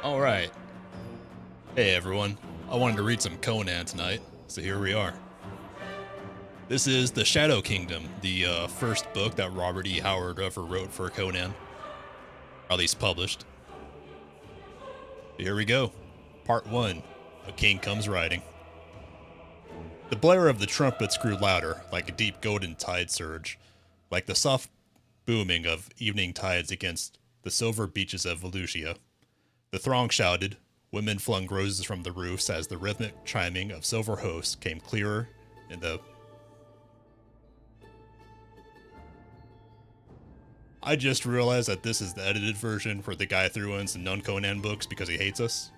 Alright. Hey everyone. I wanted to read some Conan tonight, so here we are. This is The Shadow Kingdom, the first book that Robert E. Howard ever wrote for Conan. Or at least published. Here we go. Part 1. A King Comes Riding. The blare of the trumpets grew louder, like a deep golden tide surge, like the soft booming of evening tides against the silver beaches of Volusia. The throng shouted, women flung roses from the roofs as the rhythmic chiming of silver hosts came clearer in the... I just realized that this is the edited version where the guy threw in some non-Conan books because he hates us.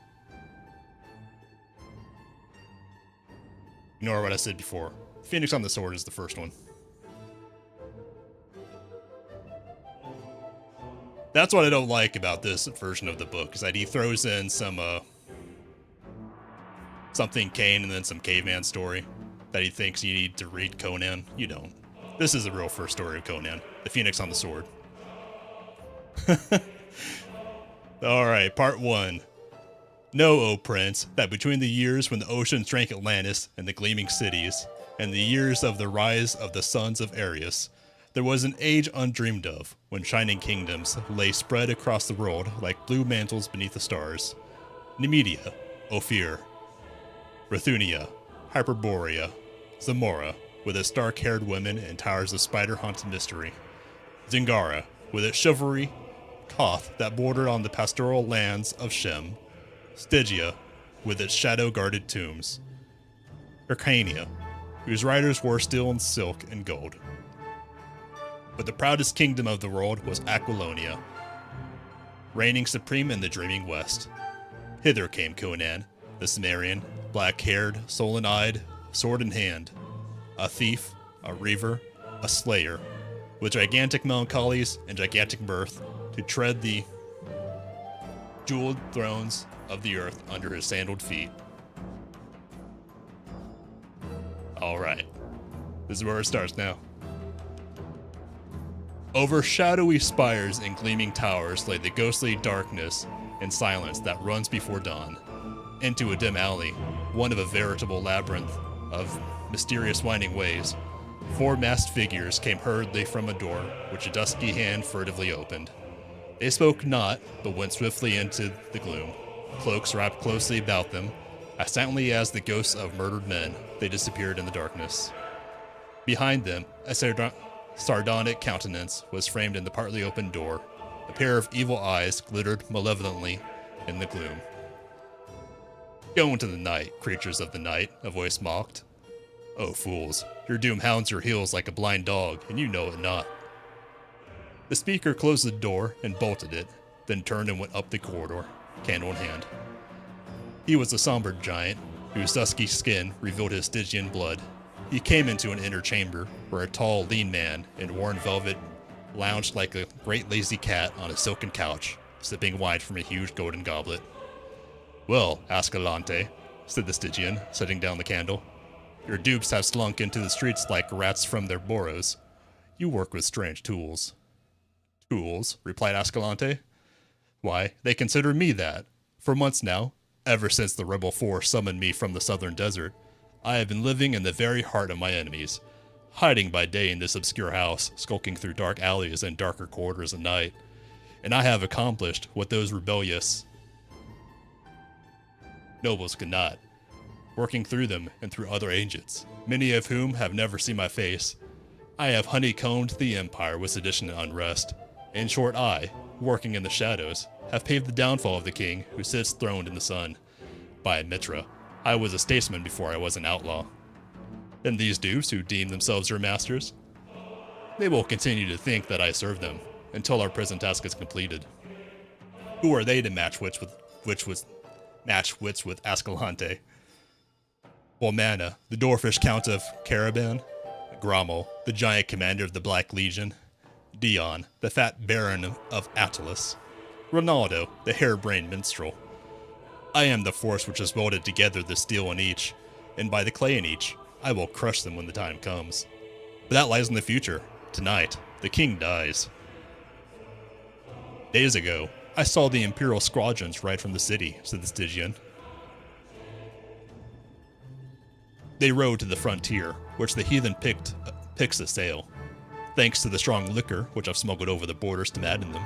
Ignore what I said before. Phoenix on the Sword is the first one. That's what I don't like about this version of the book, is that he throws in some, something Kane and then some caveman story that he thinks you need to read Conan. You don't. This is the real first story of Conan, the Phoenix on the Sword. Alright, part 1. Know, O Prince, that between the years when the oceans drank Atlantis and the gleaming cities, and the years of the rise of the sons of Ares, there was an age undreamed of, when shining kingdoms lay spread across the world like blue mantles beneath the stars. Nemedia, Ophir, Rathunia, Hyperborea, Zamora, with its dark-haired women and towers of spider-haunted mystery. Zingara, with its chivalry, Koth that bordered on the pastoral lands of Shem. Stygia, with its shadow-guarded tombs. Hyrcania, whose riders wore steel and silk and gold. But the proudest kingdom of the world was Aquilonia, reigning supreme in the dreaming west. Hither came Conan, the Cimmerian, black-haired, sullen-eyed, sword in hand, a thief, a reaver, a slayer, with gigantic melancholies and gigantic mirth, to tread the jeweled thrones of the earth under his sandaled feet. Alright, this is where it starts now. Over shadowy spires and gleaming towers lay the ghostly darkness and silence that runs before dawn. Into a dim alley, one of a veritable labyrinth of mysterious winding ways, 4 masked figures came hurriedly from a door which a dusky hand furtively opened. They spoke not, but went swiftly into the gloom, cloaks wrapped closely about them. As silently as the ghosts of murdered men, they disappeared in the darkness. Behind them, a sardonic countenance was framed in the partly open door. A pair of evil eyes glittered malevolently in the gloom. Go into the night, creatures of the night, a voice mocked. Oh, fools, your doom hounds your heels like a blind dog, and you know it not. The speaker closed the door and bolted it, then turned and went up the corridor, candle in hand. He was a somber giant, whose dusky skin revealed his Stygian blood. He came into an inner chamber, where a tall, lean man in worn velvet lounged like a great lazy cat on a silken couch, sipping wine from a huge golden goblet. Well, Ascalante, said the Stygian, setting down the candle, your dupes have slunk into the streets like rats from their burrows. You work with strange tools. Tools, replied Ascalante. Why, they consider me that. For months now, ever since the rebel force summoned me from the southern desert, I have been living in the very heart of my enemies, hiding by day in this obscure house, skulking through dark alleys and darker corridors at night. And I have accomplished what those rebellious nobles could not, working through them and through other agents, many of whom have never seen my face. I have honeycombed the empire with sedition and unrest. In short, I, working in the shadows, have paved the downfall of the king who sits throned in the sun. By Mitra, I was a statesman before I was an outlaw. And these dupes who deem themselves your masters? They will continue to think that I serve them, until our present task is completed. Who are they to match wits with Ascalante? Wolmana, the dwarfish count of Caraban, Grommel, the giant commander of the Black Legion, Dion, the fat baron of Attalus, Ronaldo, the harebrained minstrel. I am the force which has welded together the steel in each, and by the clay in each, I will crush them when the time comes. But that lies in the future. Tonight, the king dies. Days ago, I saw the Imperial squadrons ride from the city, said the Stygian. They rode to the frontier, which the heathen picks a sail, thanks to the strong liquor which I've smuggled over the borders to madden them.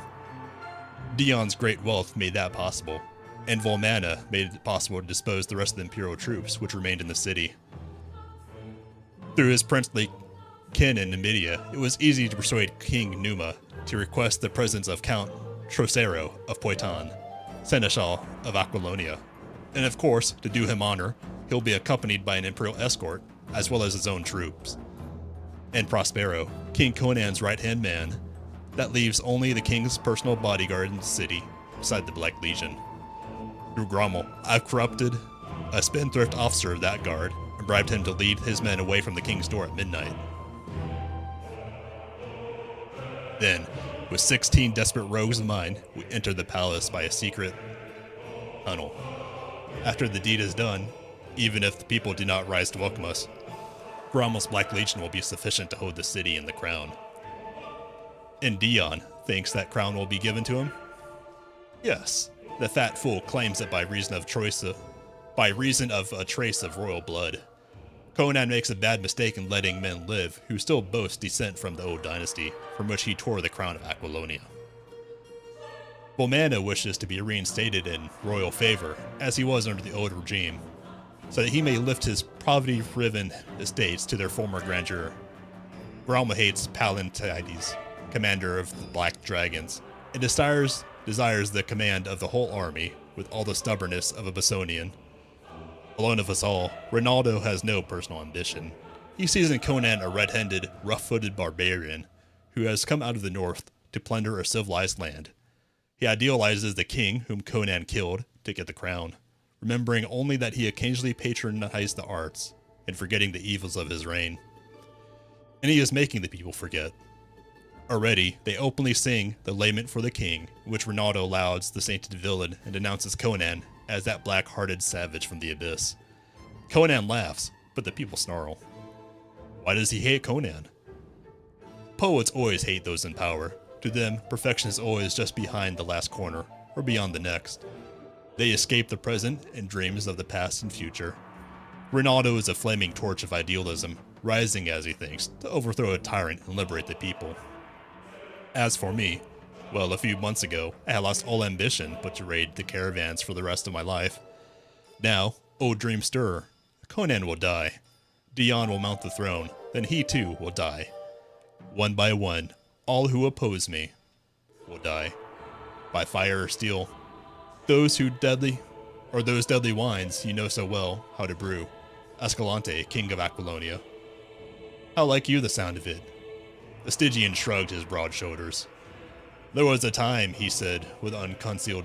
Dion's great wealth made that possible, and Volmana made it possible to dispose the rest of the Imperial troops which remained in the city. Through his princely kin in Numidia, it was easy to persuade King Numa to request the presence of Count Trocero of Poitou, Seneschal of Aquilonia. And of course, to do him honor, he'll be accompanied by an imperial escort, as well as his own troops. And Prospero, King Conan's right-hand man, that leaves only the king's personal bodyguard in the city, beside the Black Legion. Through Grommel, I've corrupted a spendthrift officer of that guard, and bribed him to lead his men away from the king's door at midnight. Then, with 16 desperate rogues of mine, we entered the palace by a secret tunnel. After the deed is done, even if the people do not rise to welcome us, Grommel's Black Legion will be sufficient to hold the city and the crown. And Dion thinks that crown will be given to him? Yes, the fat fool claims it by reason of a trace of royal blood. Conan makes a bad mistake in letting men live who still boast descent from the old dynasty, from which he tore the crown of Aquilonia. Volmana wishes to be reinstated in royal favor, as he was under the old regime, so that he may lift his poverty-riven estates to their former grandeur. Grommel hates Pallantides, commander of the Black Dragons, and desires the command of the whole army with all the stubbornness of a Bessonian. Alone of us all, Ronaldo has no personal ambition. He sees in Conan a red-handed, rough-footed barbarian who has come out of the north to plunder a civilized land. He idealizes the king whom Conan killed to get the crown, remembering only that he occasionally patronized the arts and forgetting the evils of his reign. And he is making the people forget. Already, they openly sing the Lament for the King, in which Ronaldo lauds the sainted villain and denounces Conan as that black-hearted savage from the abyss. Conan laughs, but the people snarl. Why does he hate Conan? Poets always hate those in power. To them, perfection is always just behind the last corner, or beyond the next. They escape the present and dreams of the past and future. Ronaldo is a flaming torch of idealism, rising, as he thinks, to overthrow a tyrant and liberate the people. As for me, well, a few months ago, I had lost all ambition but to raid the caravans for the rest of my life. Now, old dreams stir. Conan will die. Dion will mount the throne, then he too will die. One by one, all who oppose me will die. By fire or steel. Those deadly wines you know so well how to brew. Escalante, king of Aquilonia. How like you the sound of it? The Stygian shrugged his broad shoulders. There was a time, he said, with unconcealed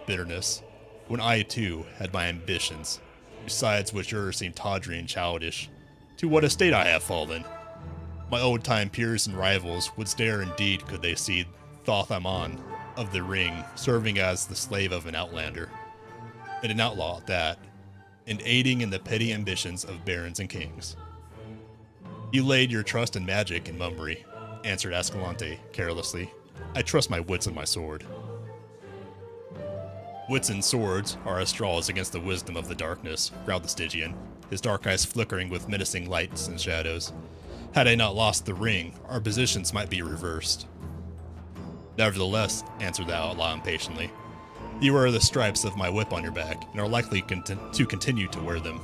bitterness, when I too had my ambitions, besides which yours seemed tawdry and childish. To what a state I have fallen! My old-time peers and rivals would stare indeed could they see Thothamon of the Ring serving as the slave of an outlander, and an outlaw at that, and aiding in the petty ambitions of barons and kings. You laid your trust in magic and mummery, answered Escalante carelessly. I trust my wits and my sword. Wits and swords are as straws against the wisdom of the darkness, growled the Stygian, his dark eyes flickering with menacing lights and shadows. Had I not lost the ring, our positions might be reversed. Nevertheless, answered the outlaw impatiently, you wear the stripes of my whip on your back, and are likely to continue to wear them.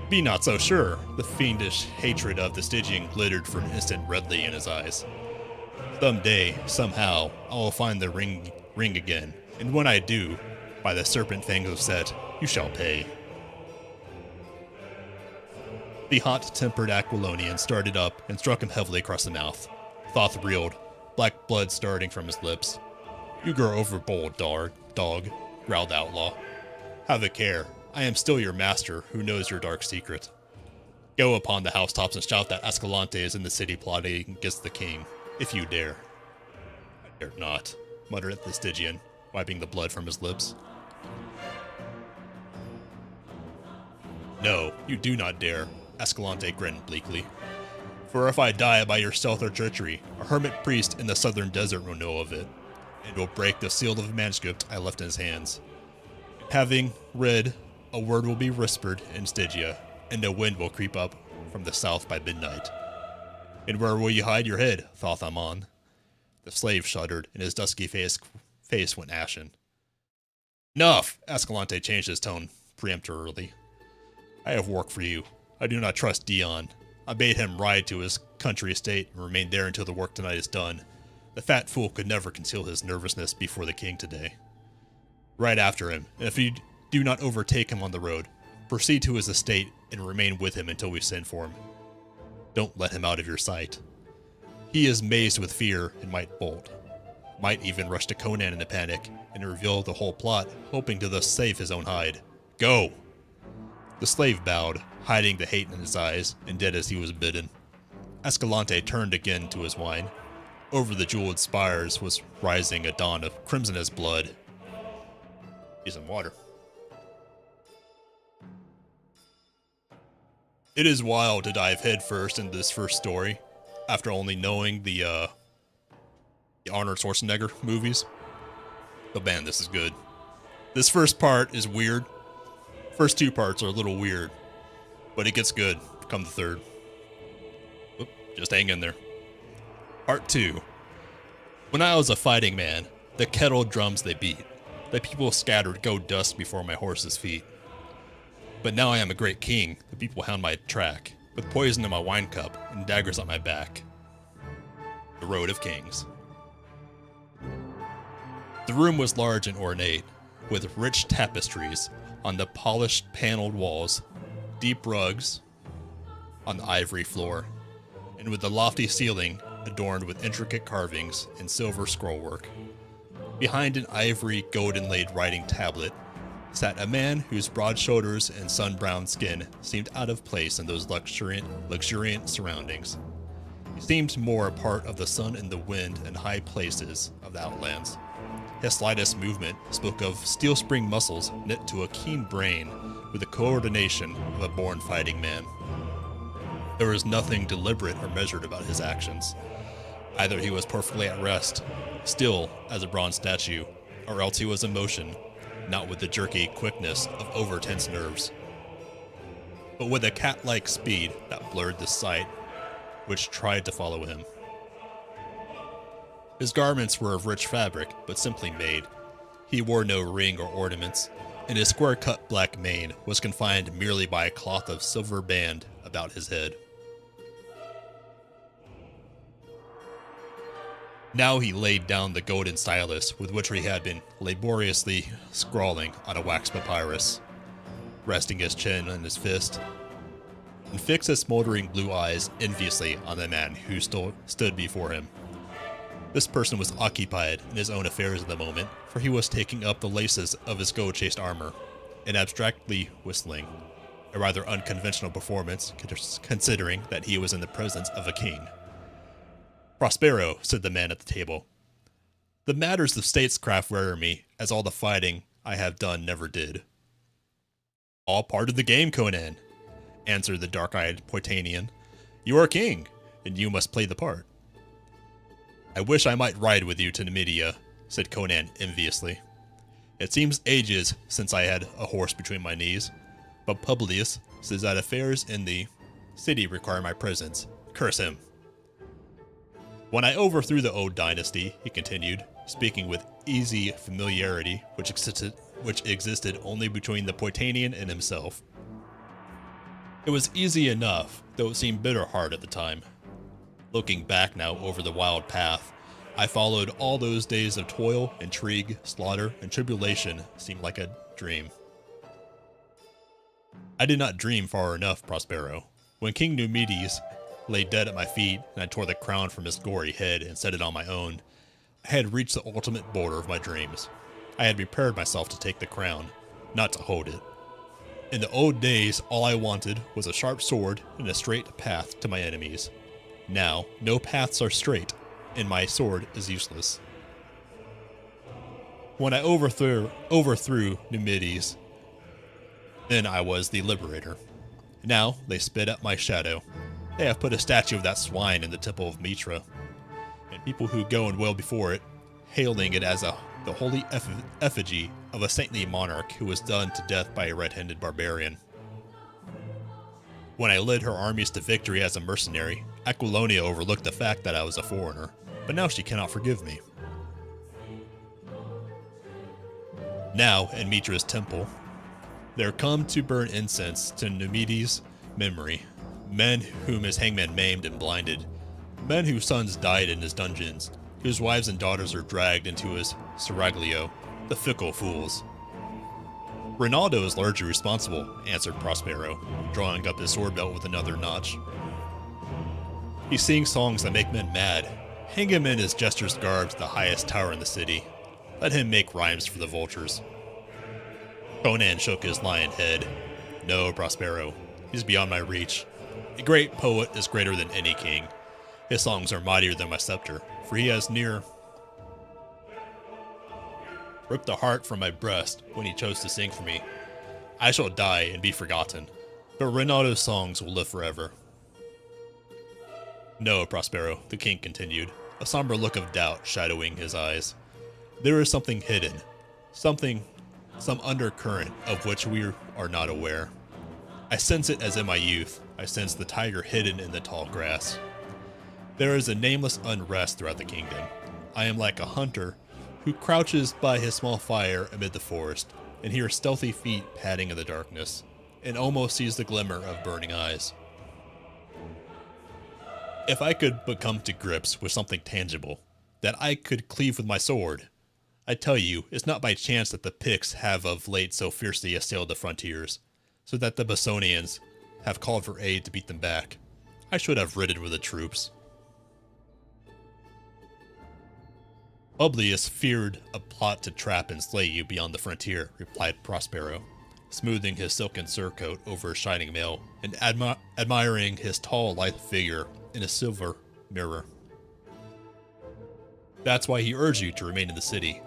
Be not so sure. The fiendish hatred of the Stygian glittered for an instant redly in his eyes. Some day, somehow, I will find the ring again, and when I do, by the serpent fangs of Set, you shall pay. The hot-tempered Aquilonian started up and struck him heavily across the mouth. Thoth reeled, black blood starting from his lips. You grow overbold, dog, growled the outlaw. Have a care. I am still your master, who knows your dark secret. Go upon the housetops and shout that Escalante is in the city plotting against the king, if you dare. I dare not, muttered the Stygian, wiping the blood from his lips. No, you do not dare, Escalante grinned bleakly. For if I die by your stealth or treachery, a hermit priest in the southern desert will know of it. and will break the seal of the manuscript I left in his hands. Having read, a word will be whispered in Stygia, and a wind will creep up from the south by midnight. And where will you hide your head, thought Amon? The slave shuddered, and his dusky face went ashen. Enough! Escalante changed his tone peremptorily. I have work for you. I do not trust Dion. I bade him ride to his country estate and remain there until the work tonight is done. The fat fool could never conceal his nervousness before the king today. Ride after him, and if you do not overtake him on the road, proceed to his estate and remain with him until we send for him. Don't let him out of your sight. He is mazed with fear and might bolt. Might even rush to Conan in a panic and reveal the whole plot, hoping to thus save his own hide. Go! The slave bowed, hiding the hate in his eyes, and did as he was bidden. Escalante turned again to his wine. Over the jeweled spires was rising a dawn of crimson as blood. Need some water. It is wild to dive headfirst into this first story, after only knowing the Arnold Schwarzenegger movies. But man, this is good. This first part is weird. First two parts are a little weird, but it gets good come the third. Oop, just hang in there. Part 2. When I was a fighting man, the kettle drums they beat. The people scattered go dust before my horse's feet. But now I am a great king, the people hound my track, with poison in my wine cup and daggers on my back. The Road of Kings. The room was large and ornate, with rich tapestries on the polished paneled walls, deep rugs on the ivory floor, and with the lofty ceiling adorned with intricate carvings and silver scrollwork. Behind an ivory gold-inlaid writing tablet sat a man whose broad shoulders and sun-browned skin seemed out of place in those luxuriant surroundings. He seemed more a part of the sun and the wind and high places of the outlands. His slightest movement spoke of steel spring muscles knit to a keen brain with the coordination of a born fighting man. There was nothing deliberate or measured about his actions. Either he was perfectly at rest, still as a bronze statue, or else he was in motion, not with the jerky quickness of over-tense nerves, but with a cat-like speed that blurred the sight which tried to follow him. His garments were of rich fabric, but simply made. He wore no ring or ornaments, and his square-cut black mane was confined merely by a cloth of silver band about his head. Now he laid down the golden stylus with which he had been laboriously scrawling on a wax papyrus, resting his chin on his fist, and fixed his smoldering blue eyes enviously on the man who stood before him. This person was occupied in his own affairs at the moment, for he was taking up the laces of his gold-chased armor and abstractly whistling, a rather unconventional performance considering that he was in the presence of a king. Prospero, said the man at the table. The matters of statescraft weary me, as all the fighting I have done never did. All part of the game, Conan, answered the dark-eyed Poitanian. You are king, and you must play the part. I wish I might ride with you to Numidia, said Conan enviously. It seems ages since I had a horse between my knees, but Publius says that affairs in the city require my presence. Curse him. When I overthrew the old dynasty, he continued, speaking with easy familiarity which existed only between the Poitanian and himself. It was easy enough, though it seemed bitter hard at the time. Looking back now over the wild path, I followed all those days of toil, intrigue, slaughter, and tribulation seemed like a dream. I did not dream far enough, Prospero. When King Numides lay dead at my feet, and I tore the crown from his gory head and set it on my own, I had reached the ultimate border of my dreams. I had prepared myself to take the crown, not to hold it. In the old days, all I wanted was a sharp sword and a straight path to my enemies. Now, no paths are straight, and my sword is useless. When I overthrew Numides, then I was the liberator. Now they spit at my shadow. They have put a statue of that swine in the temple of Mitra, and people who go and wail before it hailing it as the holy effigy of a saintly monarch who was done to death by a red-handed barbarian. When I led her armies to victory as a mercenary, Aquilonia overlooked the fact that I was a foreigner, but now she cannot forgive me. Now, in Mitra's temple, there come to burn incense to Numidi's memory, men whom his hangman maimed and blinded, men whose sons died in his dungeons, whose wives and daughters are dragged into his seraglio, the fickle fools. Rinaldo is largely responsible, answered Prospero, drawing up his sword belt with another notch. He sings songs that make men mad. Hang him in his jester's garb to the highest tower in the city. Let him make rhymes for the vultures. Conan shook his lion head. No, Prospero, he's beyond my reach. A great poet is greater than any king. His songs are mightier than my scepter, for he has ripped the heart from my breast when he chose to sing for me. I shall die and be forgotten, but Rinaldo's songs will live forever. No, Prospero, the king continued, a somber look of doubt shadowing his eyes. There is something hidden, some undercurrent of which we are not aware. I sense it as in my youth. I sense the tiger hidden in the tall grass. There is a nameless unrest throughout the kingdom. I am like a hunter who crouches by his small fire amid the forest and hears stealthy feet padding in the darkness and almost sees the glimmer of burning eyes. If I could but come to grips with something tangible, that I could cleave with my sword, I tell you, it's not by chance that the Picts have of late so fiercely assailed the frontiers, so that the Bessonians have called for aid to beat them back. I should have ridden with the troops. Publius feared a plot to trap and slay you beyond the frontier, replied Prospero, smoothing his silken surcoat over his shining mail and admiring his tall, lithe figure in a silver mirror. That's why he urged you to remain in the city.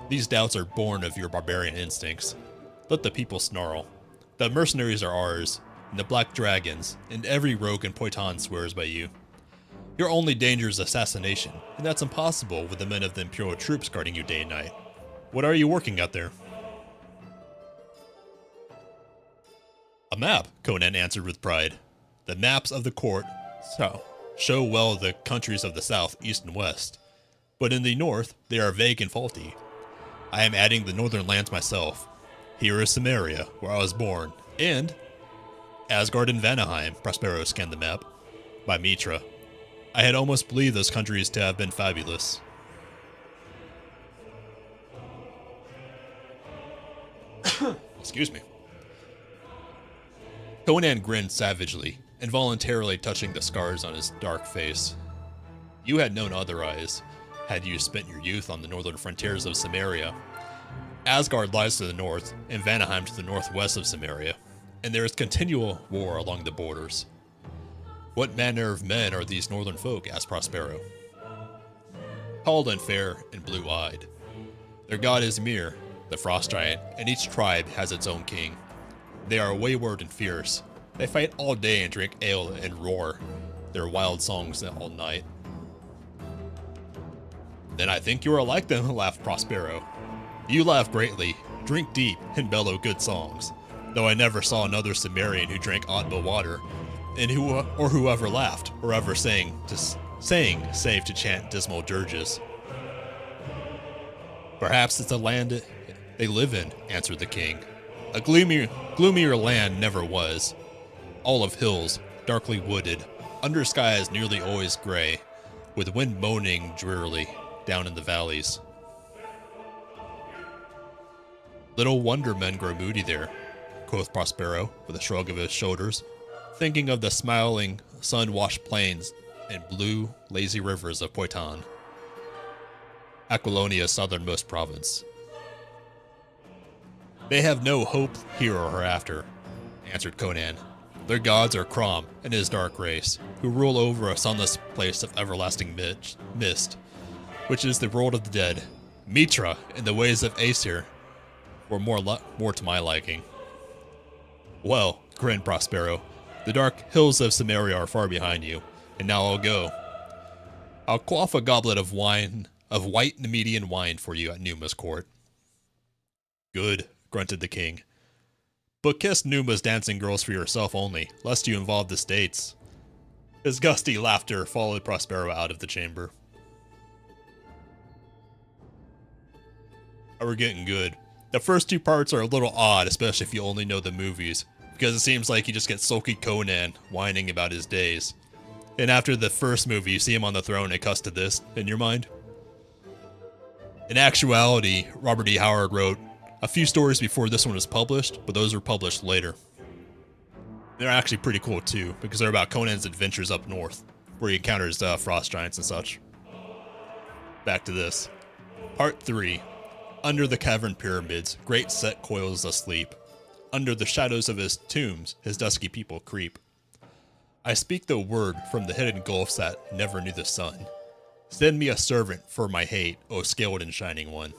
These doubts are born of your barbarian instincts. Let the people snarl. The mercenaries are ours, and the black dragons, and every rogue in Poiton swears by you. Your only danger is assassination, and that's impossible with the men of the Imperial troops guarding you day and night. What are you working at there? A map, Conan answered with pride. The maps of the court show well the countries of the south, east, and west. But in the north, they are vague and faulty. I am adding the northern lands myself. Here is Cimmeria, where I was born, and Asgard and Vanaheim, Prospero scanned the map. By Mitra. I had almost believed those countries to have been fabulous. Excuse me. Conan grinned savagely, involuntarily touching the scars on his dark face. You had known otherwise, had you spent your youth on the northern frontiers of Cimmeria. Asgard lies to the north, and Vanaheim to the northwest of Cimmeria, and there is continual war along the borders. What manner of men are these northern folk? Asked Prospero. Tall and fair and blue-eyed. Their god is Ymir, the frost giant, and each tribe has its own king. They are wayward and fierce. They fight all day and drink ale and roar their wild songs all night. Then I think you are like them, laughed Prospero. You laugh greatly, drink deep, and bellow good songs, though I never saw another Cimmerian who drank aught but water, and whoever laughed, or ever sang, save to chant dismal dirges. Perhaps it's the land they live in, answered the king. A gloomier land never was. All of hills, darkly wooded, under skies nearly always gray, with wind moaning drearily down in the valleys. Little wonder men grow moody there, quoth Prospero with a shrug of his shoulders, thinking of the smiling, sun-washed plains and blue, lazy rivers of Poiton, Aquilonia's southernmost province. They have no hope here or hereafter, answered Conan. Their gods are Crom and his dark race, who rule over a sunless place of everlasting mist, which is the world of the dead. Mitra and the ways of Aesir were more to my liking. Well, grinned Prospero, the dark hills of Cimmeria are far behind you, and now I'll go. I'll quaff a goblet of wine of white Nemedian wine for you at Numa's court. Good, grunted the king. But kiss Numa's dancing girls for yourself only, lest you involve the states. His gusty laughter followed Prospero out of the chamber. We're getting good. The first two parts are a little odd, especially if you only know the movies, because it seems like you just get sulky Conan whining about his days. And after the first movie, you see him on the throne and cuts to this in your mind. In actuality, Robert E. Howard wrote a few stories before this one was published, but those were published later. They're actually pretty cool too, because they're about Conan's adventures up north, where he encounters frost giants and such. Back to this. Part 3. Under the cavern pyramids, great Set coils asleep. Under the shadows of his tombs, his dusky people creep. I speak the word from the hidden gulfs that never knew the sun. Send me a servant for my hate, O scaled and shining one.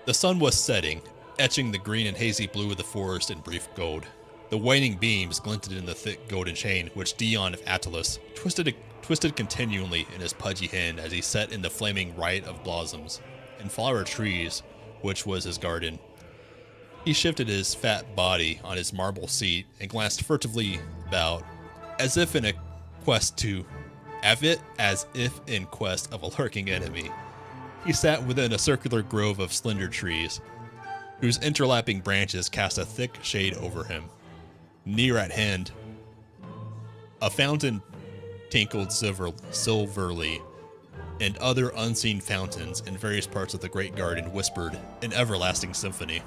The sun was setting, etching the green and hazy blue of the forest in brief gold. The waning beams glinted in the thick golden chain which Dion of Attalus twisted continually in his pudgy hand as he sat in the flaming riot of blossoms and flower trees, which was his garden. He shifted his fat body on his marble seat and glanced furtively about, as if in quest of a lurking enemy. He sat within a circular grove of slender trees, whose interlapping branches cast a thick shade over him. Near at hand, a fountain tinkled silverly, and other unseen fountains in various parts of the great garden whispered an everlasting symphony.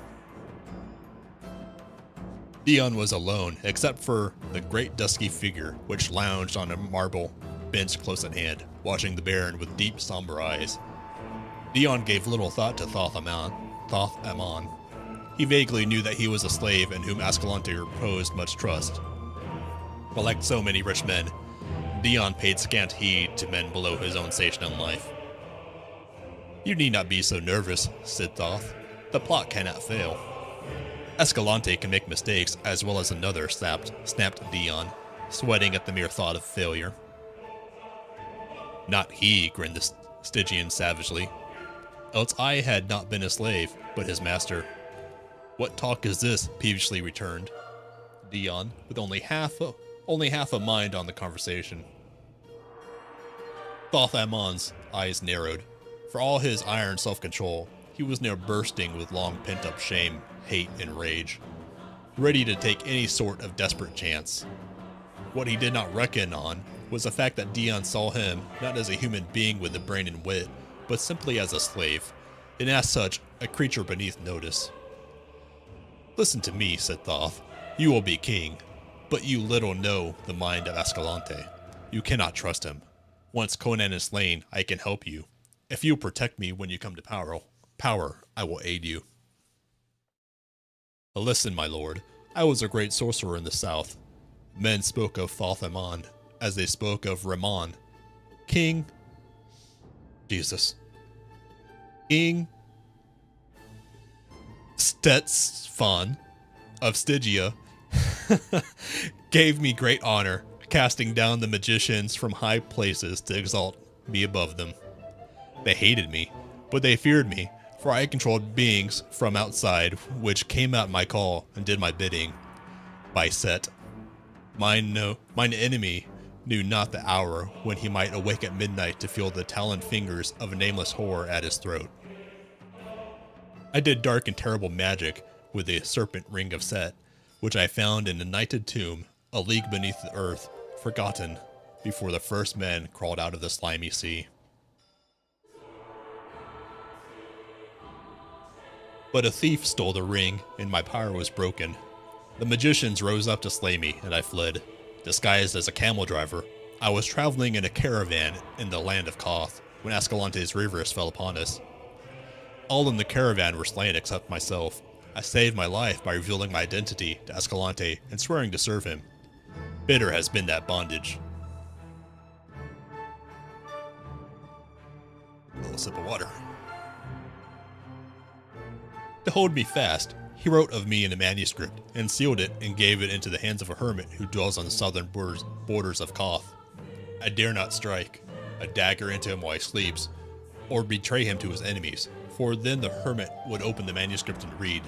Dion was alone, except for the great dusky figure which lounged on a marble bench close at hand, watching the Baron with deep, somber eyes. Dion gave little thought to Thoth Amon. He vaguely knew that he was a slave in whom Ascalante reposed much trust. But like so many rich men, Dion paid scant heed to men below his own station in life. You need not be so nervous, said Thoth. The plot cannot fail. Escalante can make mistakes as well as another, snapped Dion, sweating at the mere thought of failure. Not he, grinned the Stygian savagely. Else I had not been a slave, but his master. What talk is this? Peevishly returned Dion, with only half a mind on the conversation. Thoth Amon's eyes narrowed. For all his iron self-control, he was near bursting with long pent-up shame, hate, and rage, ready to take any sort of desperate chance. What he did not reckon on was the fact that Dion saw him not as a human being with a brain and wit, but simply as a slave, and as such, a creature beneath notice. Listen to me, said Thoth. You will be king, but you little know the mind of Escalante. You cannot trust him. Once Conan is slain, I can help you. If you protect me when you come to power, I will aid you. Listen, my lord, I was a great sorcerer in the south. Men spoke of Thoth Amon as they spoke of Ramon. King Stetsfon of Stygia gave me great honor, casting down the magicians from high places to exalt me above them. They hated me, but they feared me, for I controlled beings from outside, which came at my call and did my bidding. By Set, mine enemy knew not the hour when he might awake at midnight to feel the taloned fingers of a nameless horror at his throat. I did dark and terrible magic with the serpent ring of Set, which I found in a nighted tomb, a league beneath the earth, forgotten, before the first men crawled out of the slimy sea. But a thief stole the ring, and my power was broken. The magicians rose up to slay me, and I fled. Disguised as a camel driver, I was traveling in a caravan in the land of Koth, when Ascalante's reavers fell upon us. All in the caravan were slain except myself. I saved my life by revealing my identity to Ascalante and swearing to serve him. Bitter has been that bondage. A little sip of water. To hold me fast, he wrote of me in a manuscript and sealed it and gave it into the hands of a hermit who dwells on the southern borders of Koth. I dare not strike. a dagger into him while he sleeps, or betray him to his enemies, for then the hermit would open the manuscript and read.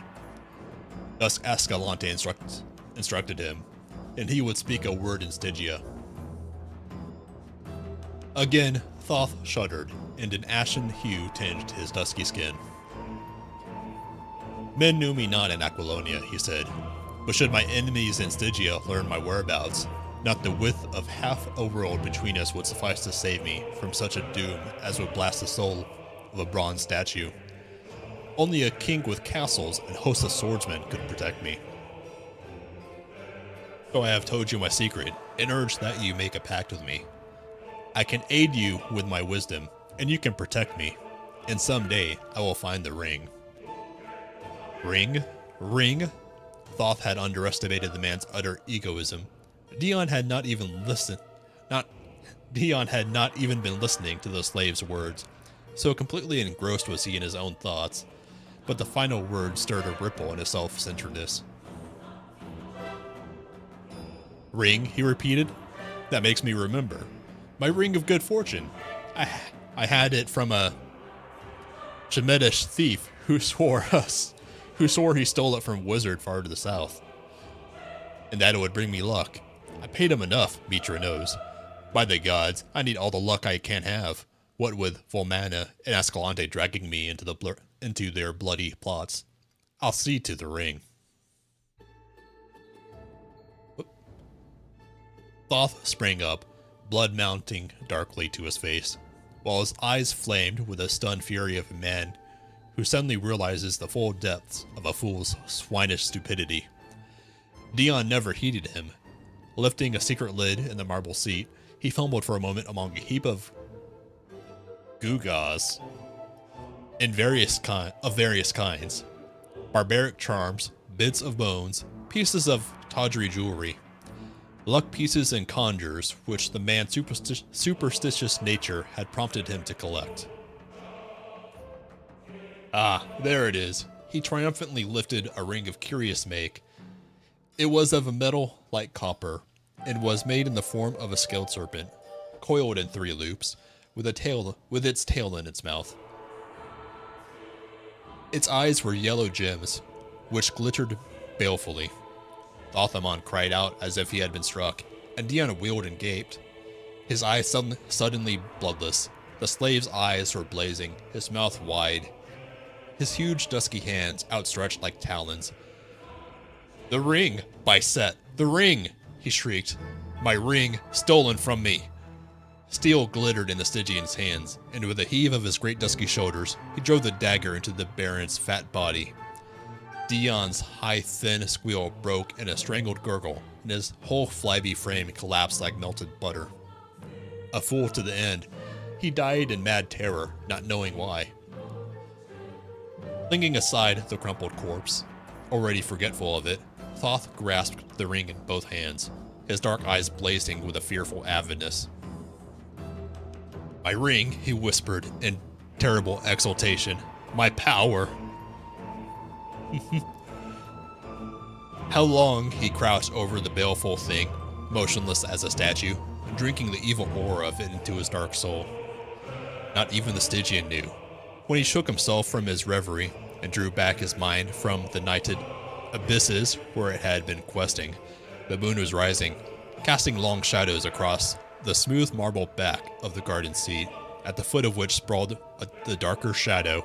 Thus Ascalante instructed him, and he would speak a word in Stygia. Again, Thoth shuddered, and an ashen hue tinged his dusky skin. Men knew me not in Aquilonia, he said, but should my enemies in Stygia learn my whereabouts, not the width of half a world between us would suffice to save me from such a doom as would blast the soul of a bronze statue. Only a king with castles and hosts of swordsmen could protect me. So I have told you my secret, and urge that you make a pact with me. I can aid you with my wisdom, and you can protect me, and someday I will find the ring. Ring? Ring? Thoth had underestimated the man's utter egoism. Dion had not even been listening to the slave's words, so completely engrossed was he in his own thoughts, but the final word stirred a ripple in his self-centeredness. Ring, he repeated. That makes me remember. My ring of good fortune. I had it from a Shemetish thief who swore he stole it from a wizard far to the south, and that it would bring me luck. I paid him enough, Mitra knows. By the gods, I need all the luck I can have, what with Volmana and Ascalante dragging me into their bloody plots. I'll see to the ring. Thoth sprang up, blood mounting darkly to his face, while his eyes flamed with the stunned fury of a man who suddenly realizes the full depths of a fool's swinish stupidity. Dion never heeded him. Lifting a secret lid in the marble seat, he fumbled for a moment among a heap of gewgaws of various kinds, barbaric charms, bits of bones, pieces of tawdry jewelry, luck pieces and conjures which the man's superstitious nature had prompted him to collect. Ah, there it is. He triumphantly lifted a ring of curious make. It was of a metal like copper, and was made in the form of a scaled serpent, coiled in 3 loops, with its tail in its mouth. Its eyes were yellow gems, which glittered balefully. Thothamon cried out as if he had been struck, and Dion wheeled and gaped. His eyes suddenly bloodless, the slave's eyes were blazing, his mouth wide, his huge dusky hands outstretched like talons. "The ring, by Set, the ring!" he shrieked. "My ring, stolen from me!" Steel glittered in the Stygian's hands, and with a heave of his great dusky shoulders, he drove the dagger into the Baron's fat body. Dion's high, thin squeal broke in a strangled gurgle, and his whole flabby frame collapsed like melted butter. A fool to the end, he died in mad terror, not knowing why. Flinging aside the crumpled corpse, already forgetful of it, Thoth grasped the ring in both hands, his dark eyes blazing with a fearful avidness. "My ring," he whispered in terrible exultation. "My power!" How long he crouched over the baleful thing, motionless as a statue, drinking the evil aura of it into his dark soul. Not even the Stygian knew. When he shook himself from his reverie and drew back his mind from the nighted abysses where it had been questing, the moon was rising, casting long shadows across the smooth marble back of the garden seat, at the foot of which sprawled the darker shadow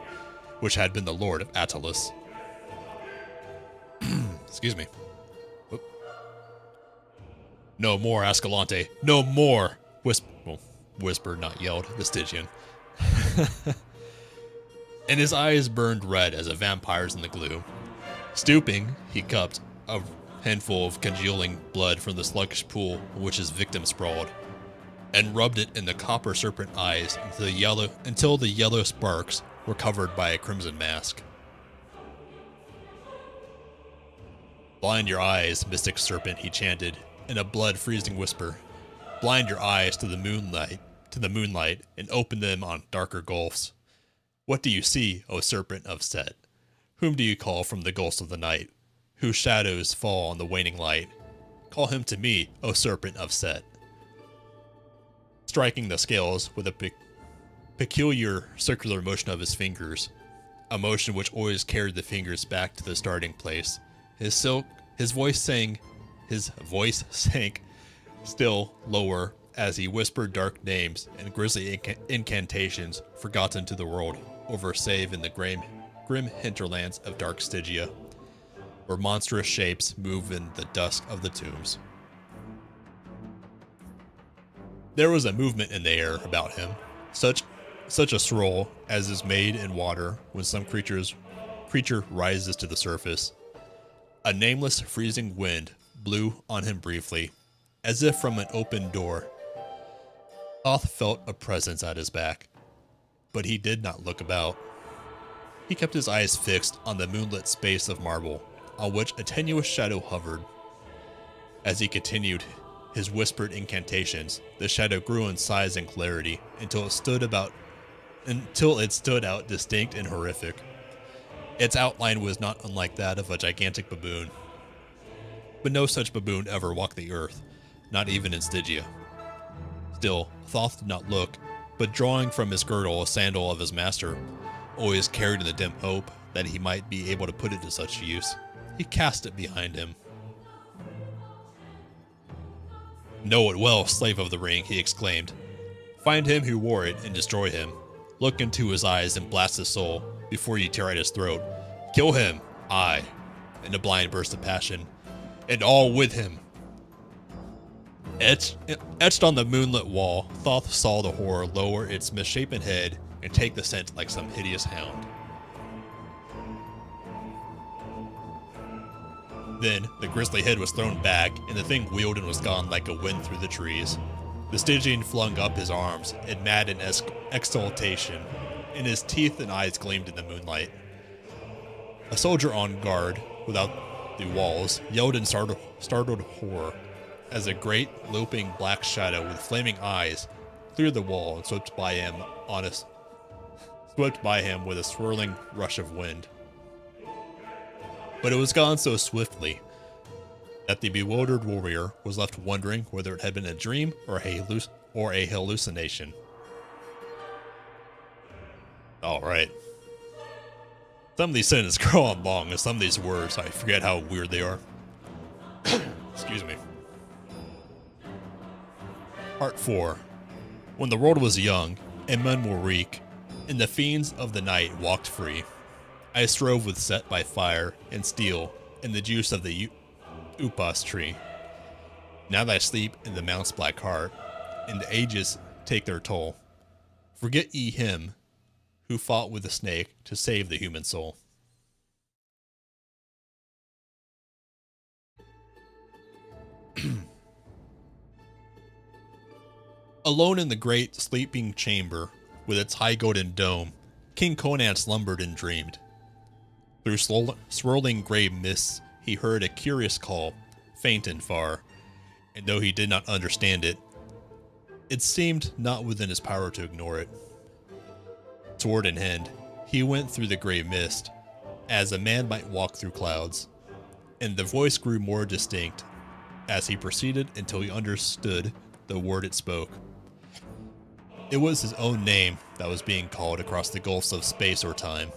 which had been the Lord of Attalus. Excuse me. Whoop. "No more, Ascalante! No more!" Whispered, not yelled, the Stygian. And his eyes burned red as a vampire's in the gloom. Stooping, he cupped a handful of congealing blood from the sluggish pool in which his victim sprawled, and rubbed it in the copper serpent eyes until the yellow sparks were covered by a crimson mask. "Blind your eyes, mystic serpent," he chanted, in a blood-freezing whisper. "Blind your eyes to the moonlight, and open them on darker gulfs. What do you see, O serpent of Set? Whom do you call from the gulfs of the night, whose shadows fall on the waning light? Call him to me, O serpent of Set." striking the scales with a peculiar circular motion of his fingers, a motion which always carried the fingers back to the starting place. His voice sank still lower as he whispered dark names and grisly incantations forgotten to the world over save in the grim hinterlands of dark Stygia, where monstrous shapes move in the dusk of the tombs. There was a movement in the air about him, such a swirl as is made in water when some creature rises to the surface. A nameless freezing wind blew on him briefly, as if from an open door. Thoth felt a presence at his back, but he did not look about. He kept his eyes fixed on the moonlit space of marble, on which a tenuous shadow hovered. As he continued his whispered incantations, the shadow grew in size and clarity until it stood out distinct and horrific. Its outline was not unlike that of a gigantic baboon. But no such baboon ever walked the earth, not even in Stygia. Still, Thoth did not look, but drawing from his girdle a sandal of his master, always carried in the dim hope that he might be able to put it to such use, he cast it behind him. "Know it well, slave of the ring," he exclaimed. "Find him who wore it and destroy him. Look into his eyes and blast his soul before you tear at his throat. Kill him, aye," in a blind burst of passion, "and all with him." Etched on the moonlit wall, Thoth saw the horror lower its misshapen head and take the scent like some hideous hound. Then the grisly head was thrown back, and the thing wheeled and was gone like a wind through the trees. The Stygian flung up his arms in mad exultation, and his teeth and eyes gleamed in the moonlight. A soldier on guard without the walls yelled in startled horror as a great, loping black shadow with flaming eyes cleared the wall and swept by him with a swirling rush of wind. But it was gone so swiftly that the bewildered warrior was left wondering whether it had been a dream or a hallucination. All right. Some of these sentences go on long, and some of these words, I forget how weird they are. Excuse me. Part 4. When the world was young, and men were weak, and the fiends of the night walked free, I strove with set by fire and steel and the juice of the upas tree. Now that I sleep in the mount's black heart, and the ages take their toll, forget ye him who fought with the snake to save the human soul. Alone in the great sleeping chamber with its high golden dome, King Conan slumbered and dreamed. Through swirling gray mists, he heard a curious call, faint and far, and though he did not understand it, it seemed not within his power to ignore it. Sword in hand, he went through the gray mist, as a man might walk through clouds, and the voice grew more distinct as he proceeded until he understood the word it spoke. It was his own name that was being called across the gulfs of space or time.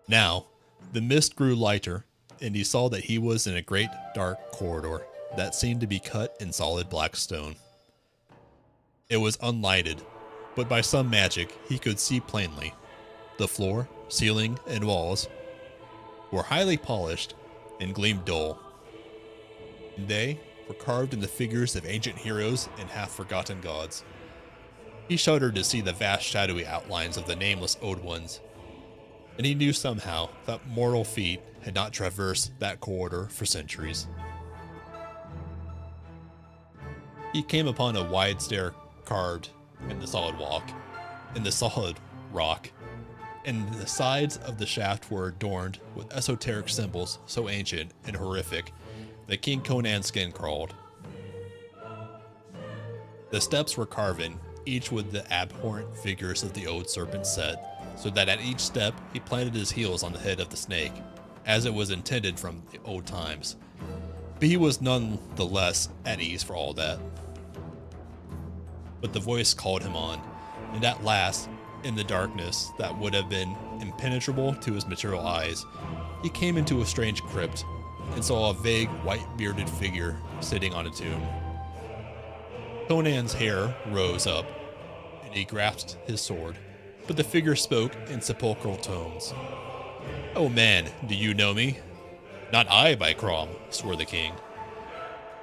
Now, the mist grew lighter, and he saw that he was in a great dark corridor that seemed to be cut in solid black stone. It was unlighted, but by some magic he could see plainly. The floor, ceiling, and walls were highly polished and gleamed dull. They were carved in the figures of ancient heroes and half-forgotten gods. He shuddered to see the vast shadowy outlines of the nameless Old Ones, and he knew somehow that mortal feet had not traversed that corridor for centuries. He came upon a wide stair carved in the solid rock, and the sides of the shaft were adorned with esoteric symbols so ancient and horrific that King Conan's skin crawled. The steps were carven, each with the abhorrent figures of the old serpent set, so that at each step he planted his heels on the head of the snake, as it was intended from the old times. but he was none the less at ease for all that. But the voice called him on, and at last, in the darkness that would have been impenetrable to his material eyes, he came into a strange crypt and saw a vague white-bearded figure sitting on a tomb. Conan's hair rose up, and he grasped his sword, but the figure spoke in sepulchral tones. "Oh man, do you know me?" "Not I, by Crom," swore the king.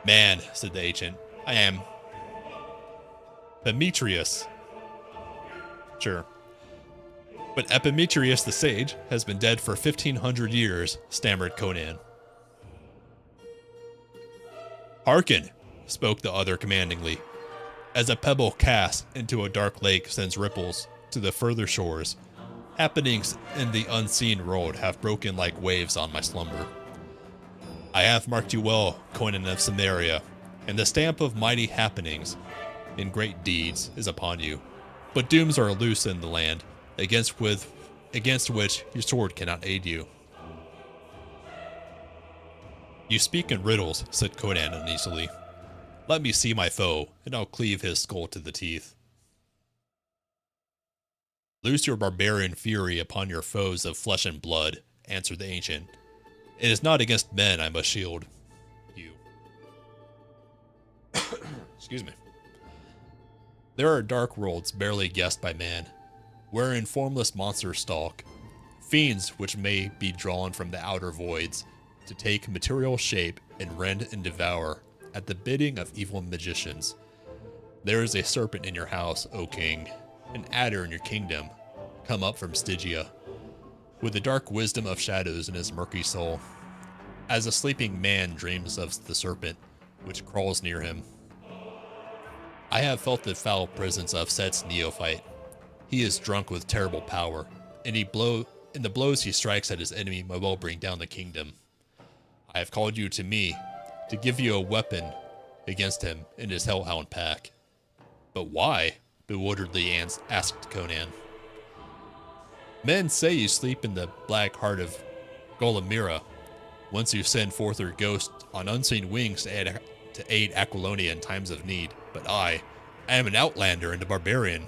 "Man," said the ancient, "I am Epimetheus." "Sure. But Epimetheus the sage has been dead for 1,500 years, stammered Conan. "Hearken," spoke the other commandingly, as a pebble cast into a dark lake sends ripples to the further shores. Happenings in the unseen world have broken like waves on my slumber. I have marked you well, Conan of Cimmerian, and the stamp of mighty happenings in great deeds is upon you. But dooms are loose in the land, against which your sword cannot aid you." "You speak in riddles," said Conan uneasily. "Let me see my foe, and I'll cleave his skull to the teeth." "Loose your barbarian fury upon your foes of flesh and blood," answered the ancient. "It is not against men I must shield you." Excuse me. "There are dark worlds barely guessed by man, wherein formless monsters stalk, fiends which may be drawn from the outer voids to take material shape and rend and devour at the bidding of evil magicians. There is a serpent in your house, O king, an adder in your kingdom, come up from Stygia, with the dark wisdom of shadows in his murky soul, as a sleeping man dreams of the serpent which crawls near him. I have felt the foul presence of Set's neophyte. He is drunk with terrible power, and the blows he strikes at his enemy may well bring down the kingdom. I have called you to me to give you a weapon against him and his hellhound pack." "But why?" bewilderedly asked Conan. "Men say you sleep in the black heart of Golamira, whence you send forth your ghost on unseen wings to aid Aquilonia in times of need. But I am an outlander and a barbarian."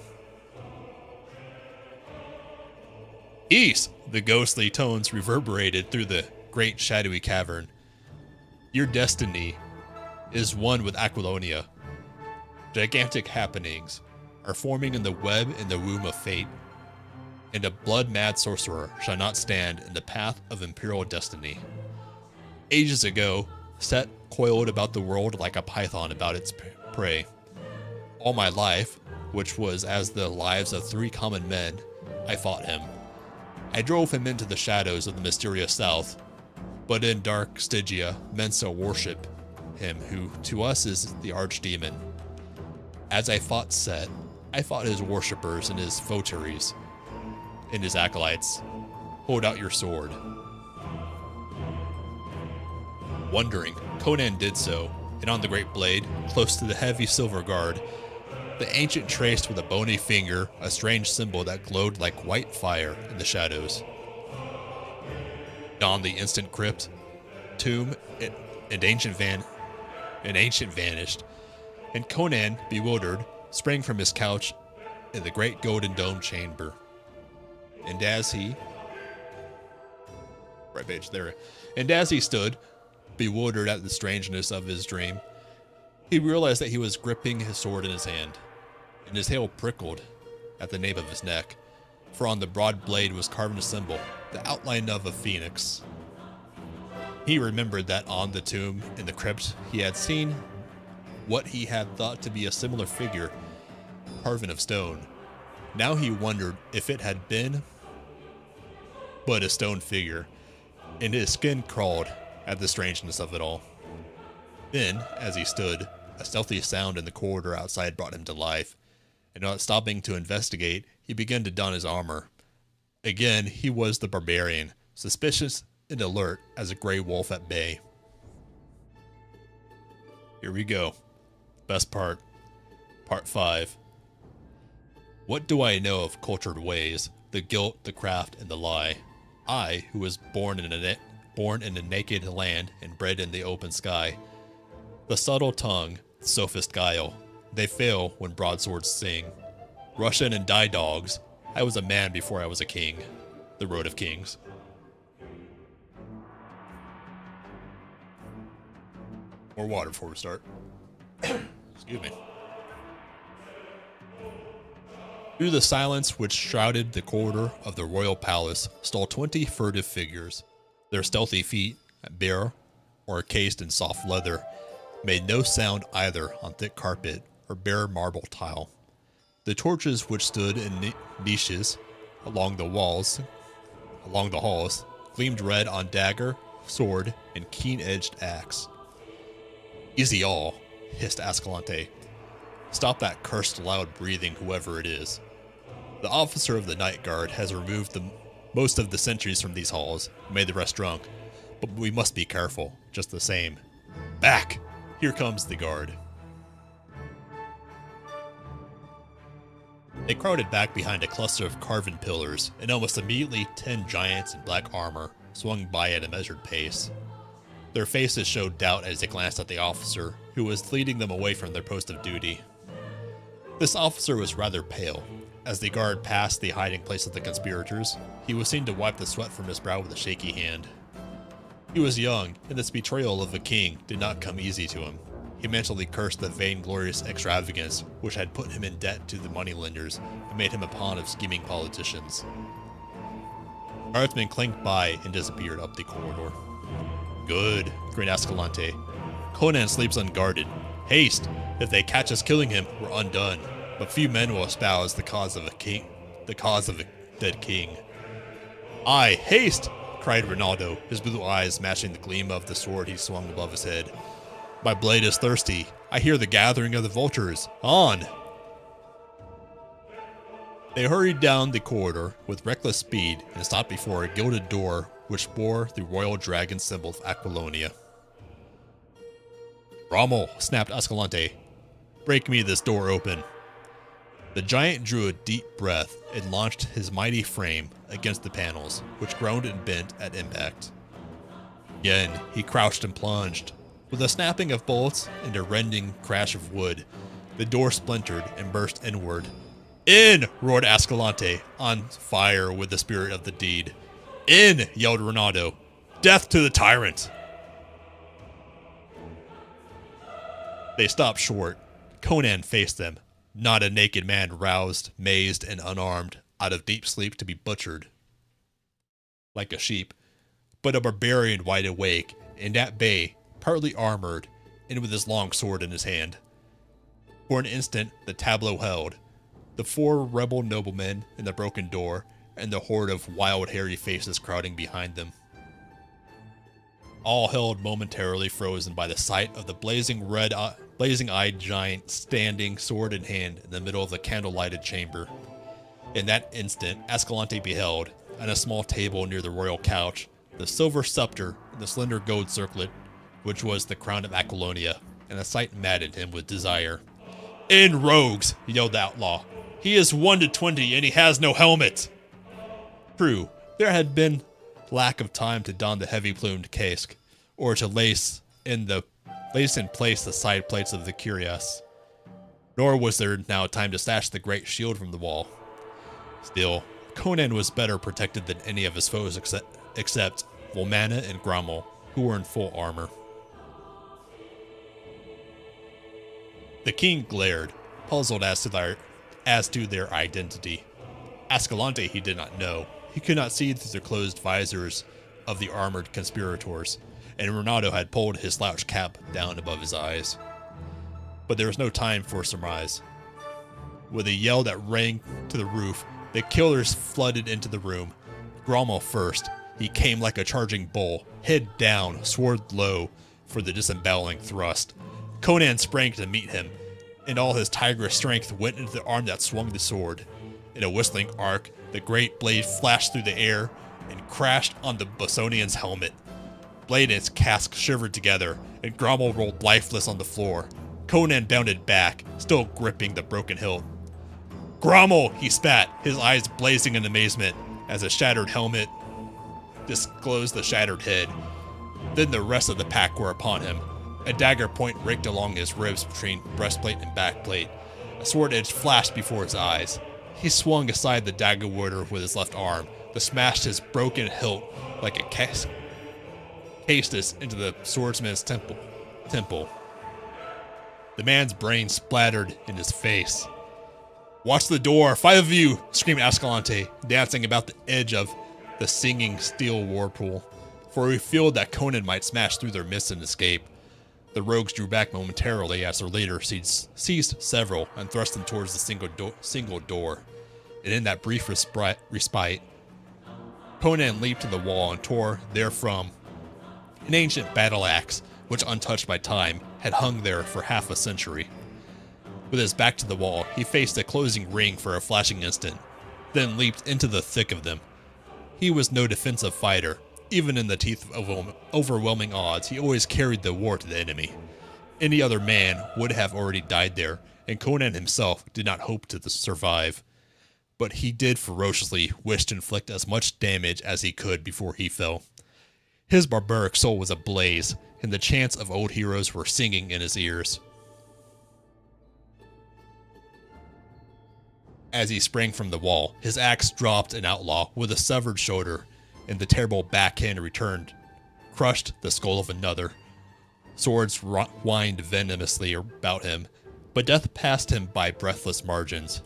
"East!" the ghostly tones reverberated through the great shadowy cavern. "Your destiny is one with Aquilonia. Gigantic happenings are forming in the web in the womb of fate, and a blood-mad sorcerer shall not stand in the path of imperial destiny. Ages ago, Set coiled about the world like a python about its prey. All my life, which was as the lives of 3 common men, I fought him. I drove him into the shadows of the mysterious south, but in dark Stygia, men still worship him who to us is the archdemon. As I fought Set, I fought his worshippers and his votaries, and his acolytes. Hold out your sword." Wondering, Conan did so, and on the great blade, close to the heavy silver guard, the ancient traced with a bony finger a strange symbol that glowed like white fire in the shadows. Beyond the instant crypt, tomb, and ancient vanished, and Conan, bewildered, sprang from his couch in the great golden dome chamber. And as he stood, bewildered at the strangeness of his dream, he realized that he was gripping his sword in his hand, and his hair prickled at the nape of his neck, for on the broad blade was carved a symbol, the outline of a phoenix. He remembered that on the tomb in the crypt he had seen what he had thought to be a similar figure, carven of stone. Now he wondered if it had been but a stone figure, and his skin crawled at the strangeness of it all. Then, as he stood, a stealthy sound in the corridor outside brought him to life, and not stopping to investigate, he began to don his armor. Again, he was the barbarian, suspicious and alert as a gray wolf at bay. Here we go. Best part. Part 5. What do I know of cultured ways, the guilt, the craft, and the lie? I, who was born in born in a naked land and bred in the open sky. The subtle tongue, sophist guile, they fail when broadswords sing. Russian and die dogs, I was a man before I was a king. The Road of Kings. More water before we start. Excuse me. Through the silence which shrouded the corridor of the royal palace stole 20 furtive figures. Their stealthy feet, bare or cased in soft leather, made no sound either on thick carpet or bare marble tile. The torches which stood in niches along the halls, gleamed red on dagger, sword, and keen-edged axe. "Easy all," hissed Escalante. "Stop that cursed loud breathing, whoever it is. The officer of the night guard has removed most of the sentries from these halls, and made the rest drunk, but we must be careful, just the same. Back! Here comes the guard." They crowded back behind a cluster of carven pillars, and almost immediately 10 giants in black armor swung by at a measured pace. Their faces showed doubt as they glanced at the officer, who was leading them away from their post of duty. This officer was rather pale. As the guard passed the hiding place of the conspirators, he was seen to wipe the sweat from his brow with a shaky hand. He was young, and this betrayal of a king did not come easy to him. He mentally cursed the vainglorious extravagance which had put him in debt to the moneylenders and made him a pawn of scheming politicians. Guardsmen clinked by and disappeared up the corridor. "Good," grinned Escalante. "Conan sleeps unguarded. Haste! If they catch us killing him, we're undone. But few men will espouse the cause of a dead king." "Aye, haste!" cried Ronaldo, his blue eyes matching the gleam of the sword he swung above his head. "My blade is thirsty. I hear the gathering of the vultures. On!" They hurried down the corridor with reckless speed and stopped before a gilded door which bore the royal dragon symbol of Aquilonia. "Rommel," snapped Escalante, "break me this door open." The giant drew a deep breath and launched his mighty frame against the panels, which groaned and bent at impact. Again, he crouched and plunged. With a snapping of bolts and a rending crash of wood, the door splintered and burst inward. "In!" roared Escalante, on fire with the spirit of the deed. "In!" yelled Ronaldo. "Death to the tyrant!" They stopped short. Conan faced them, not a naked man roused, mazed, and unarmed, out of deep sleep to be butchered like a sheep, but a barbarian wide awake and at bay, partly armored, and with his long sword in his hand. For an instant, the tableau held. The 4 rebel noblemen in the broken door, and the horde of wild, hairy faces crowding behind them. All held momentarily frozen by the sight of the blazing-eyed giant standing, sword in hand, in the middle of the candle-lighted chamber. In that instant, Escalante beheld, on a small table near the royal couch, the silver scepter and the slender gold circlet, which was the crown of Aquilonia, and the sight maddened him with desire. "In, rogues!" yelled the outlaw. "He is 1 to 20, and he has no helmet!" True, there had been lack of time to don the heavy-plumed casque, or to lace in place the side plates of the cuirass. Nor was there now time to snatch the great shield from the wall. Still, Conan was better protected than any of his foes except Volmana and Grommel, who were in full armor. The king glared, puzzled as to their identity. Escalante he did not know. He could not see through the closed visors of the armored conspirators, and Ronaldo had pulled his slouch cap down above his eyes. But there was no time for surmise. With a yell that rang to the roof, the killers flooded into the room. Grommel first. He came like a charging bull, head down, sword low, for the disemboweling thrust. Conan sprang to meet him, and all his tigress strength went into the arm that swung the sword. In a whistling arc, the great blade flashed through the air and crashed on the Bosonian's helmet. Blade and its casque shivered together, and Grommel rolled lifeless on the floor. Conan bounded back, still gripping the broken hilt. "Grommel!" he spat, his eyes blazing in amazement, as a shattered helmet disclosed the shattered head. Then the rest of the pack were upon him. A dagger point raked along his ribs between breastplate and backplate. A sword edge flashed before his eyes. He swung aside the dagger wielder with his left arm, that smashed his broken hilt like a castus into the swordsman's temple. The man's brain splattered in his face. "Watch the door, 5 of you!" screamed Ascalante, dancing about the edge of the singing steel whirlpool, for he feared that Conan might smash through their midst and escape. The rogues drew back momentarily as their leader seized several and thrust them towards the single door. And in that brief respite, Conan leaped to the wall and tore therefrom an ancient battle axe, which, untouched by time, had hung there for half a century. With his back to the wall, he faced the closing ring for a flashing instant, then leaped into the thick of them. He was no defensive fighter. Even in the teeth of overwhelming odds, he always carried the war to the enemy. Any other man would have already died there, and Conan himself did not hope to survive. But he did ferociously wish to inflict as much damage as he could before he fell. His barbaric soul was ablaze, and the chants of old heroes were singing in his ears. As he sprang from the wall, his axe dropped an outlaw with a severed shoulder, and the terrible backhand returned, crushed the skull of another. Swords whined venomously about him, but death passed him by breathless margins.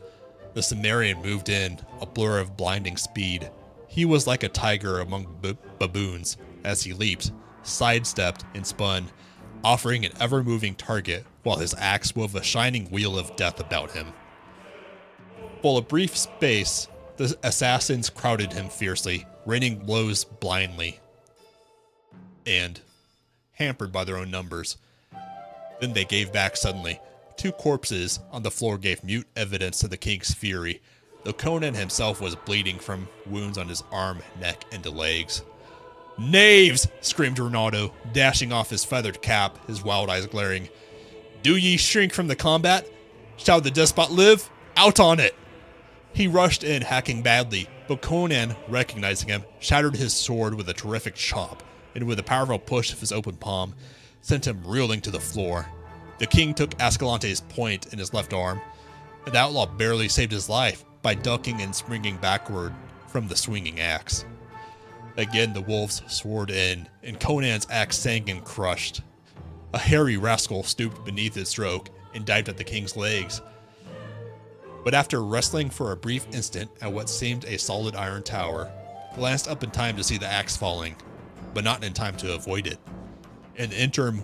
The Cimmerian moved in, a blur of blinding speed. He was like a tiger among baboons as he leaped, sidestepped, and spun, offering an ever-moving target while his axe wove a shining wheel of death about him. For a brief space, the assassins crowded him fiercely, raining blows blindly, and hampered by their own numbers. Then they gave back suddenly. 2 corpses on the floor gave mute evidence to the king's fury, though Conan himself was bleeding from wounds on his arm, neck, and legs. "Knaves!" screamed Ronaldo, dashing off his feathered cap, his wild eyes glaring. "Do ye shrink from the combat? Shall the despot live? Out on it!" He rushed in, hacking badly, but Conan, recognizing him, shattered his sword with a terrific chop, and with a powerful push of his open palm, sent him reeling to the floor. The king took Ascalante's point in his left arm, and the outlaw barely saved his life by ducking and springing backward from the swinging axe. Again the wolves soared in, and Conan's axe sank and crushed. A hairy rascal stooped beneath his stroke and dived at the king's legs. But after wrestling for a brief instant at what seemed a solid iron tower, glanced up in time to see the axe falling, but not in time to avoid it. In the interim,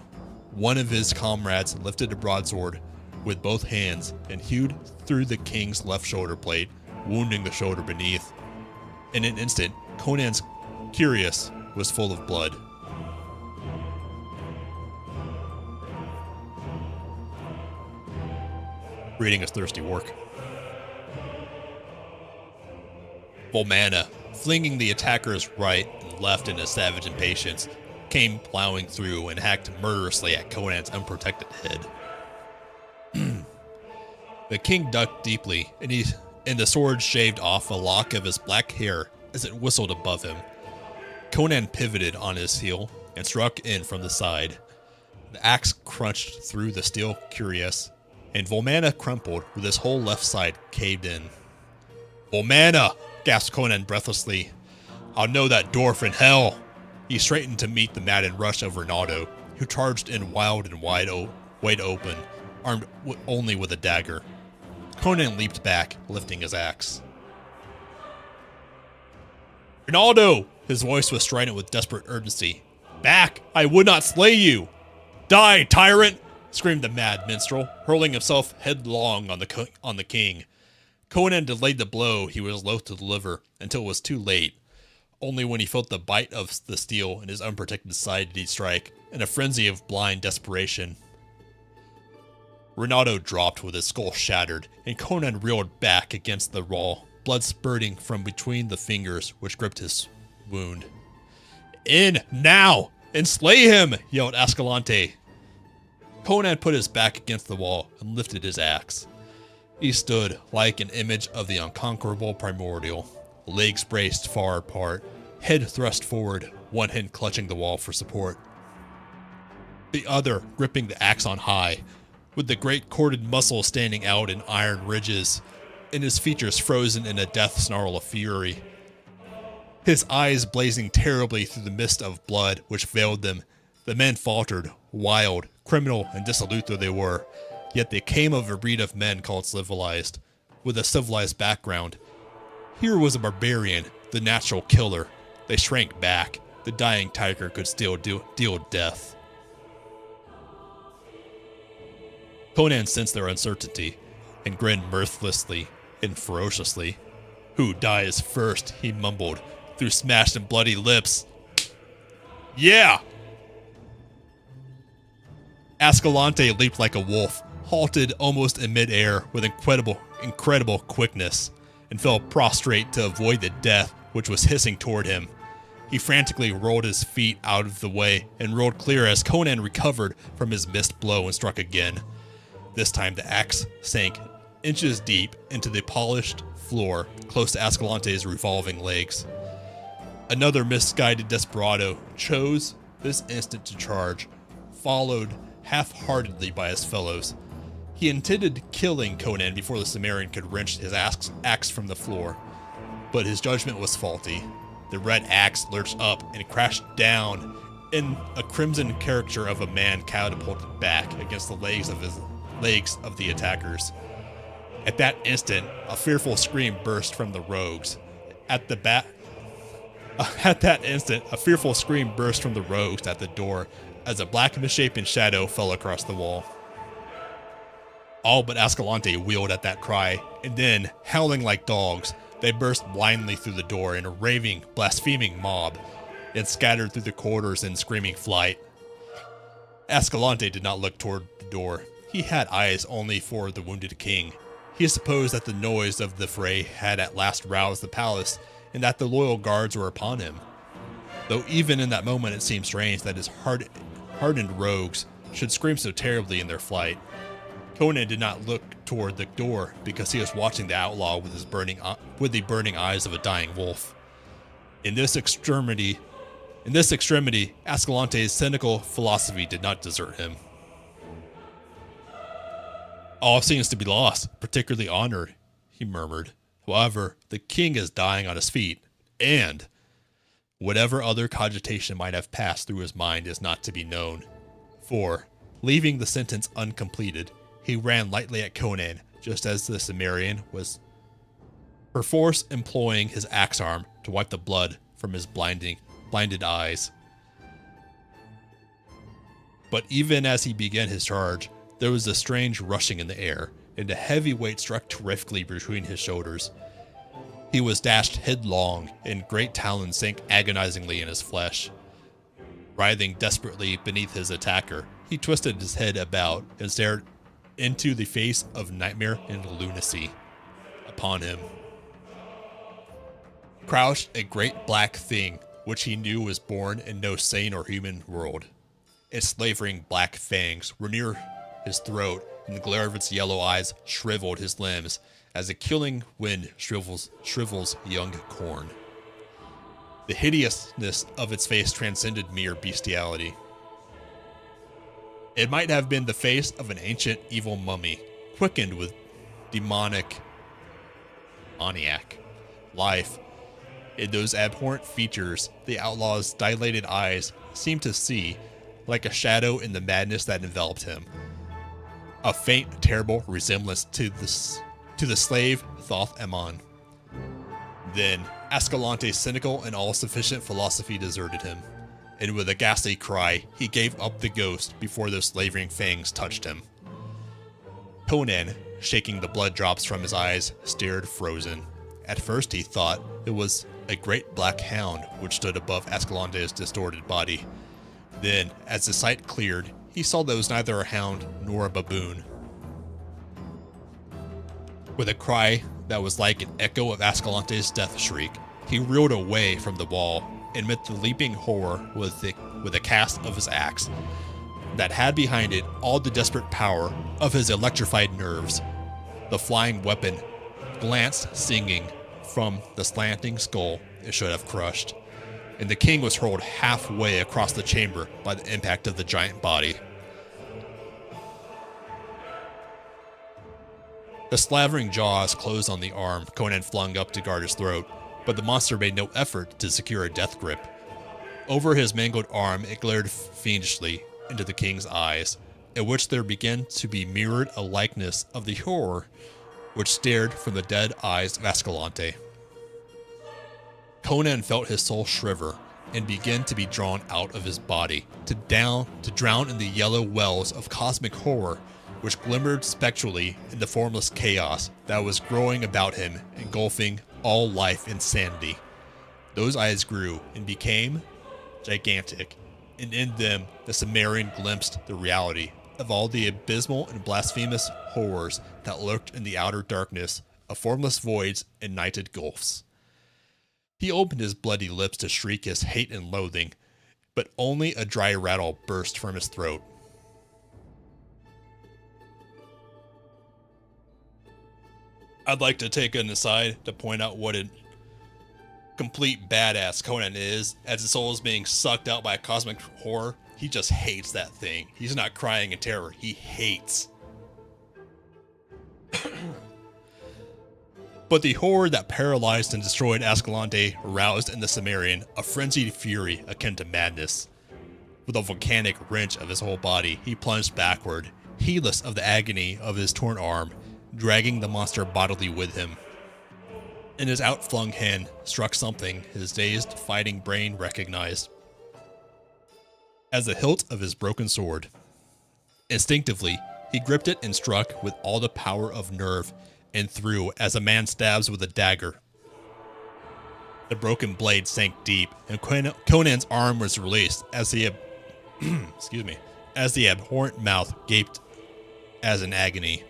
one of his comrades lifted a broadsword with both hands and hewed through the king's left shoulder blade, wounding the shoulder beneath. In an instant, Conan's cuirass was full of blood. Reading is thirsty work. Volmana, flinging the attackers right and left in a savage impatience, came plowing through and hacked murderously at Conan's unprotected head. The king ducked deeply, and the sword shaved off a lock of his black hair as it whistled above him. Conan pivoted on his heel and struck in from the side. The axe crunched through the steel cuirass, and Volmana crumpled with his whole left side caved in. "Volmana!" gasped Conan breathlessly. "I'll know that dwarf in hell!" He straightened to meet the maddened rush of Ronaldo, who charged in wild and wide open, armed only with a dagger. Conan leaped back, lifting his axe. "Ronaldo!" His voice was strident with desperate urgency. "Back! I would not slay you!" "Die, tyrant!" screamed the mad minstrel, hurling himself headlong on the king. Conan delayed the blow he was loath to deliver until it was too late. Only when he felt the bite of the steel in his unprotected side did he strike, in a frenzy of blind desperation. Ronaldo dropped with his skull shattered, and Conan reeled back against the wall, blood spurting from between the fingers which gripped his wound. "In, now, and slay him!" yelled Ascalante. Conan put his back against the wall and lifted his axe. He stood like an image of the unconquerable primordial, legs braced far apart, head thrust forward, one hand clutching the wall for support, the other gripping the axe on high, with the great corded muscles standing out in iron ridges, and his features frozen in a death snarl of fury. His eyes blazing terribly through the mist of blood which veiled them, the men faltered, wild, criminal, and dissolute though they were, yet they came of a breed of men called civilized, with a civilized background. Here was a barbarian, the natural killer. They shrank back. The dying tiger could still deal death. Conan sensed their uncertainty and grinned mirthlessly and ferociously. "Who dies first?" he mumbled through smashed and bloody lips. "Yeah!" Ascalante leaped like a wolf, halted almost in midair with incredible quickness, and fell prostrate to avoid the death which was hissing toward him. He frantically rolled his feet out of the way and rolled clear as Conan recovered from his missed blow and struck again. This time the axe sank inches deep into the polished floor close to Ascalante's revolving legs. Another misguided desperado chose this instant to charge, followed half-heartedly by his fellows. He intended killing Conan before the Cimmerian could wrench his axe from the floor, but his judgment was faulty. The red axe lurched up and crashed down in a crimson caricature of a man catapulted back against the legs of the attackers. At that instant, a fearful scream burst from the rogues. At that instant, a fearful scream burst from the rogues at the door as a black misshapen shadow fell across the wall. All but Ascalante wheeled at that cry, and then, howling like dogs, they burst blindly through the door in a raving, blaspheming mob, and scattered through the corridors in screaming flight. Ascalante did not look toward the door. He had eyes only for the wounded king. He supposed that the noise of the fray had at last roused the palace, and that the loyal guards were upon him. Though even in that moment it seemed strange that his hardened rogues should scream so terribly in their flight. Conan did not look toward the door because he was watching the outlaw with the burning eyes of a dying wolf. In this extremity, Ascalante's cynical philosophy did not desert him. "All seems to be lost, particularly honor," he murmured. "However, the king is dying on his feet, and whatever other cogitation might have passed through his mind is not to be known." For, leaving the sentence uncompleted, he ran lightly at Conan, just as the Cimmerian was perforce employing his axe arm to wipe the blood from his blinded eyes. But even as he began his charge, there was a strange rushing in the air, and a heavy weight struck terrifically between his shoulders. He was dashed headlong, and great talons sank agonizingly in his flesh. Writhing desperately beneath his attacker, he twisted his head about and stared into the face of nightmare and lunacy upon him. Crouched a great black thing, which he knew was born in no sane or human world. Its slavering black fangs were near his throat, and the glare of its yellow eyes shriveled his limbs as a killing wind shrivels young corn. The hideousness of its face transcended mere bestiality. It might have been the face of an ancient evil mummy, quickened with demoniac life. In those abhorrent features, the outlaw's dilated eyes seemed to see, like a shadow in the madness that enveloped him, a faint, terrible resemblance to the slave Thoth Amon. Then, Ascalante's cynical and all-sufficient philosophy deserted him, and with a ghastly cry, he gave up the ghost before those slavering fangs touched him. Conan, shaking the blood drops from his eyes, stared frozen. At first he thought it was a great black hound which stood above Ascalante's distorted body. Then, as the sight cleared, he saw that it was neither a hound nor a baboon. With a cry that was like an echo of Ascalante's death shriek, he reeled away from the wall and met the leaping horror with a cast of his axe that had behind it all the desperate power of his electrified nerves. The flying weapon glanced singing from the slanting skull it should have crushed. and the king was hurled halfway across the chamber by the impact of the giant body. The slavering jaws closed on the arm Conan flung up to guard his throat, but the monster made no effort to secure a death grip. Over his mangled arm, it glared fiendishly into the king's eyes, in which there began to be mirrored a likeness of the horror which stared from the dead eyes of Escalante. Conan felt his soul shiver and begin to be drawn out of his body, to drown in the yellow wells of cosmic horror which glimmered spectrally in the formless chaos that was growing about him, engulfing all life in sanity. Those eyes grew and became gigantic, and in them the Cimmerian glimpsed the reality of all the abysmal and blasphemous horrors that lurked in the outer darkness of formless voids and nighted gulfs. He opened his bloody lips to shriek his hate and loathing, but only a dry rattle burst from his throat. I'd like to take an aside to point out what a complete badass Conan is, as his soul is being sucked out by a cosmic horror. He just hates that thing. He's not crying in terror. He hates. But the horror that paralyzed and destroyed Escalante aroused in the Cimmerian a frenzied fury akin to madness. With a volcanic wrench of his whole body, he plunged backward, heedless of the agony of his torn arm, dragging the monster bodily with him. In his outflung hand struck something his dazed, fighting brain recognized as the hilt of his broken sword. Instinctively, he gripped it and struck with all the power of nerve and threw as a man stabs with a dagger. The broken blade sank deep, and Conan's arm was released as the as the abhorrent mouth gaped as in agony.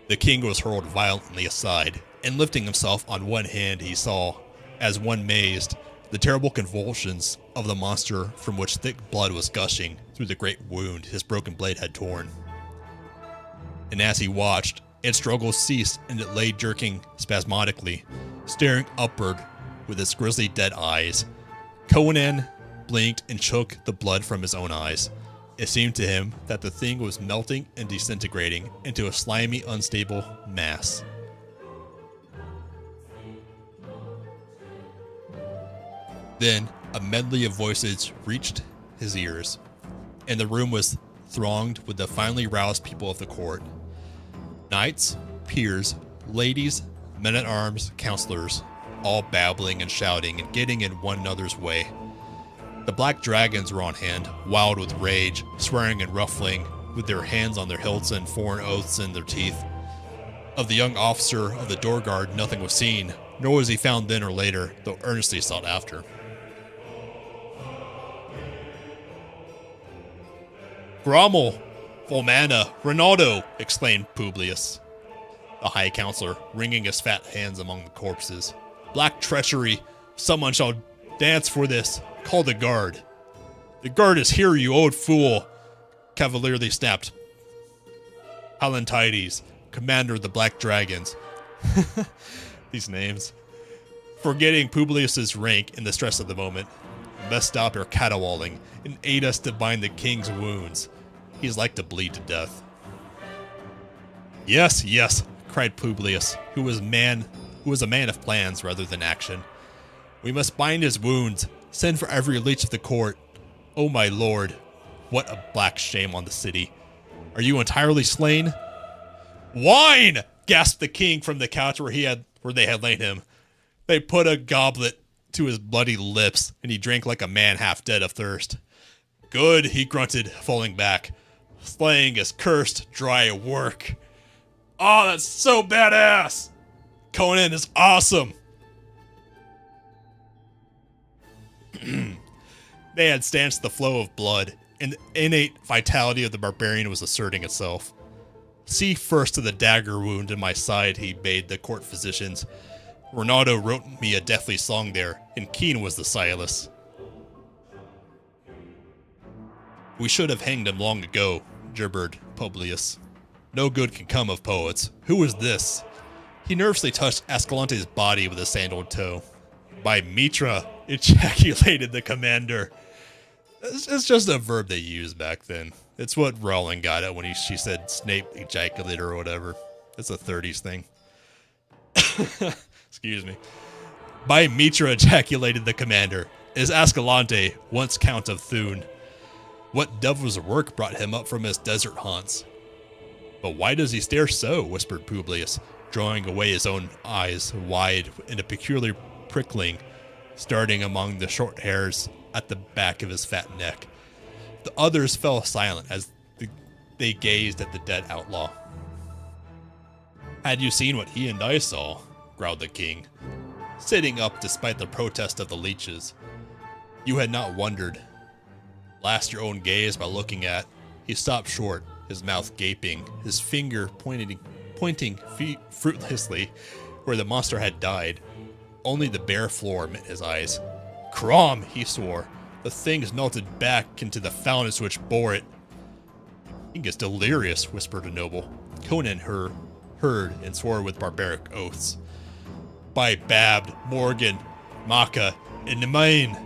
The king was hurled violently aside, and lifting himself on one hand, he saw, as one mazed, the terrible convulsions of the monster from which thick blood was gushing through the great wound his broken blade had torn. And as he watched, its struggles ceased and it lay jerking spasmodically, staring upward with its grisly dead eyes. Conan blinked and shook the blood from his own eyes. It seemed to him that the thing was melting and disintegrating into a slimy, unstable mass. Then a medley of voices reached his ears, and the room was thronged with the finely roused people of the court. Knights, peers, ladies, men-at-arms, counselors, all babbling and shouting and getting in one another's way. The black dragons were on hand, wild with rage, swearing and ruffling, with their hands on their hilts and foreign oaths in their teeth. Of the young officer of the door guard nothing was seen, nor was he found then or later, though earnestly sought after. Grommel, Volmana, Ronaldo, exclaimed Publius, the high counselor, wringing his fat hands among the corpses. Black treachery! Someone shall dance for this! Call the guard! The guard is here, you old fool! Cavalierly snapped Palantides, commander of the Black Dragons. These names. Forgetting Publius's rank in the stress of the moment. Best stop your caterwauling and aid us to bind the king's wounds. He's like to bleed to death. Yes, yes, cried Publius, who was a man of plans rather than action. We must bind his wounds. Send for every leech of the court. Oh my lord, what a black shame on the city. Are you entirely slain? Wine! Gasped the king from the couch where they had laid him. They put a goblet to his bloody lips, and he drank like a man half dead of thirst. Good, he grunted, falling back. Slaying is cursed, dry work. Oh, that's so badass! Conan is awesome! They had stanched the flow of blood, and the innate vitality of the barbarian was asserting itself. See first to the dagger wound in my side, he bade the court physicians. Ronaldo wrote me a deathly song there, and keen was the Silas. We should have hanged him long ago, gibbered Publius. No good can come of poets. Who was this? He nervously touched Escalante's body with a sandaled toe. By Mitra, ejaculated the commander. It's just a verb they used back then. It's what Rowling got at when she said Snape ejaculated or whatever. It's a 30s thing. Excuse me. By Mitra ejaculated the commander, is Ascalante, once Count of Thun. What devil's work brought him up from his desert haunts? But why does he stare so? Whispered Publius, drawing away his own eyes wide in a peculiar prickling, starting among the short hairs at the back of his fat neck. The others fell silent as they gazed at the dead outlaw. Had you seen what he and I saw? Growled the king, sitting up despite the protest of the leeches. You had not wondered. Last your own gaze by looking at. He stopped short, his mouth gaping, his finger pointing fruitlessly where the monster had died. Only the bare floor met his eyes. Crom, he swore. The thing's melted back into the fountains which bore it. He gets delirious, whispered a noble. Conan heard and swore with barbaric oaths. By Babbed, Morgan, Maca, and Nemain,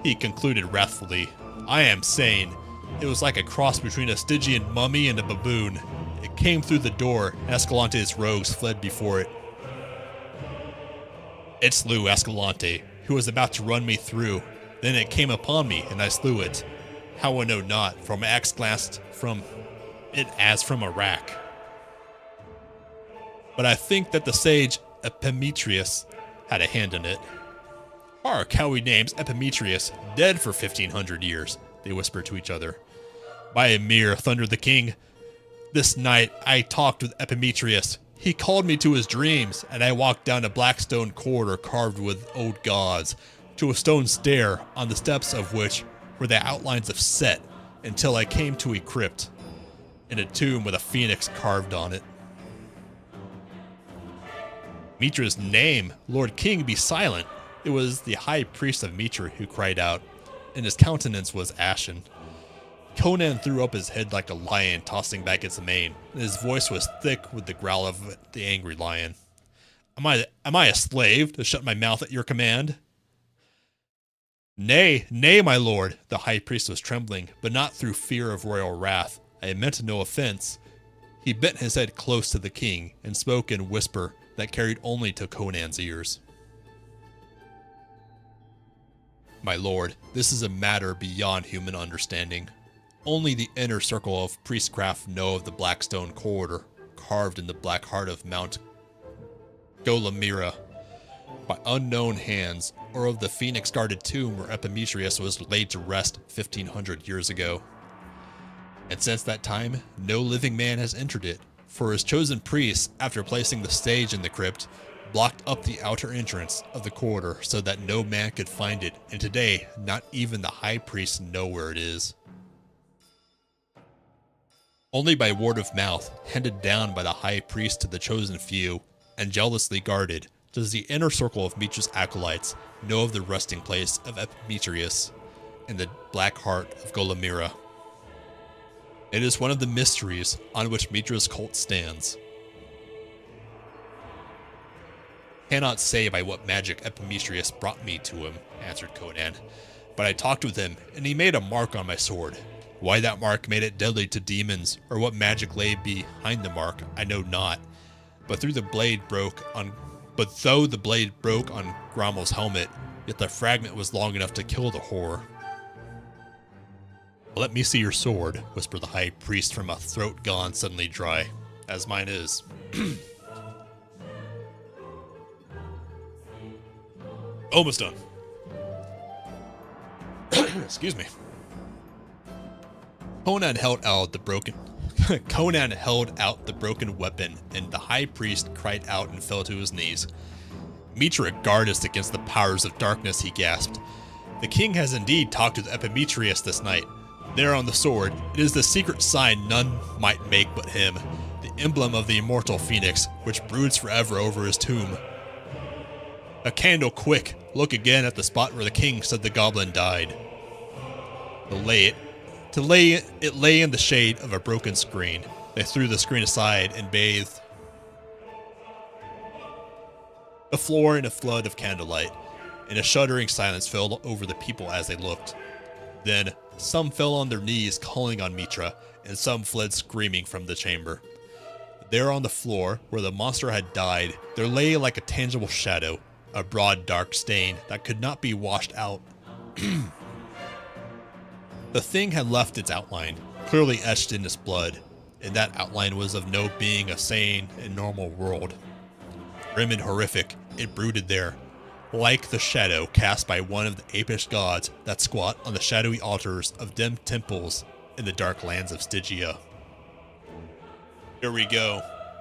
he concluded wrathfully. I am sane. It was like a cross between a Stygian mummy and a baboon. It came through the door, and Escalante's rogues fled before it. It slew Escalante, who was about to run me through. Then it came upon me, and I slew it. How I know not, for my axe glanced from it as from a rack. But I think that the sage Epimetheus had a hand in it. Hark, how he names Epimetheus, dead for 1,500 years, they whispered to each other. By Emir, thundered the king. This night I talked with Epimetheus. He called me to his dreams, and I walked down a black stone corridor carved with old gods, to a stone stair, on the steps of which were the outlines of Set, until I came to a crypt, in a tomb with a phoenix carved on it. Mitra's name, Lord King, be silent. It was the high priest of Mitra who cried out, and his countenance was ashen. Conan threw up his head like a lion tossing back its mane, and his voice was thick with the growl of the angry lion. Am I a slave to shut my mouth at your command? Nay, nay, my lord, the high priest was trembling, but not through fear of royal wrath. I meant no offense. He bent his head close to the king and spoke in a whisper that carried only to Conan's ears. My lord, this is a matter beyond human understanding. Only the inner circle of priestcraft know of the black stone corridor carved in the black heart of Mount Golamira by unknown hands, or of the phoenix-guarded tomb where Epimetheus was laid to rest 1,500 years ago. And since that time, no living man has entered it, for his chosen priests, after placing the stage in the crypt, blocked up the outer entrance of the corridor so that no man could find it, and today, not even the high priests know where it is. Only by word of mouth, handed down by the high priest to the chosen few, and jealously guarded, does the inner circle of Mitra's acolytes know of the resting place of Epimetheus in the black heart of Golamira. It is one of the mysteries on which Mitra's cult stands. Cannot say by what magic Epimetheus brought me to him, answered Conan, but I talked with him, and he made a mark on my sword. Why that mark made it deadly to demons, or what magic lay behind the mark, I know not. But though the blade broke on Grommel's helmet, yet the fragment was long enough to kill the horror. Let me see your sword, whispered the high priest from a throat gone suddenly dry, as mine is. Almost done. Excuse me. Conan held out the broken weapon, and the high priest cried out and fell to his knees. Mitra, guard us against the powers of darkness, he gasped. The king has indeed talked with Epimetheus this night. There on the sword, it is the secret sign none might make but him, the emblem of the immortal phoenix, which broods forever over his tomb. A candle, quick! Look again at the spot where the king said the goblin died. It lay in the shade of a broken screen. They threw the screen aside and bathed the floor in a flood of candlelight. and a shuddering silence fell over the people as they looked. Then, some fell on their knees calling on Mitra, and some fled screaming from the chamber. There on the floor, where the monster had died, there lay like a tangible shadow, a broad dark stain that could not be washed out. The thing had left its outline, clearly etched in its blood, and that outline was of no being a sane and normal world. Grim and horrific, it brooded there, like the shadow cast by one of the apish gods that squat on the shadowy altars of dim temples in the dark lands of Stygia. Here we go.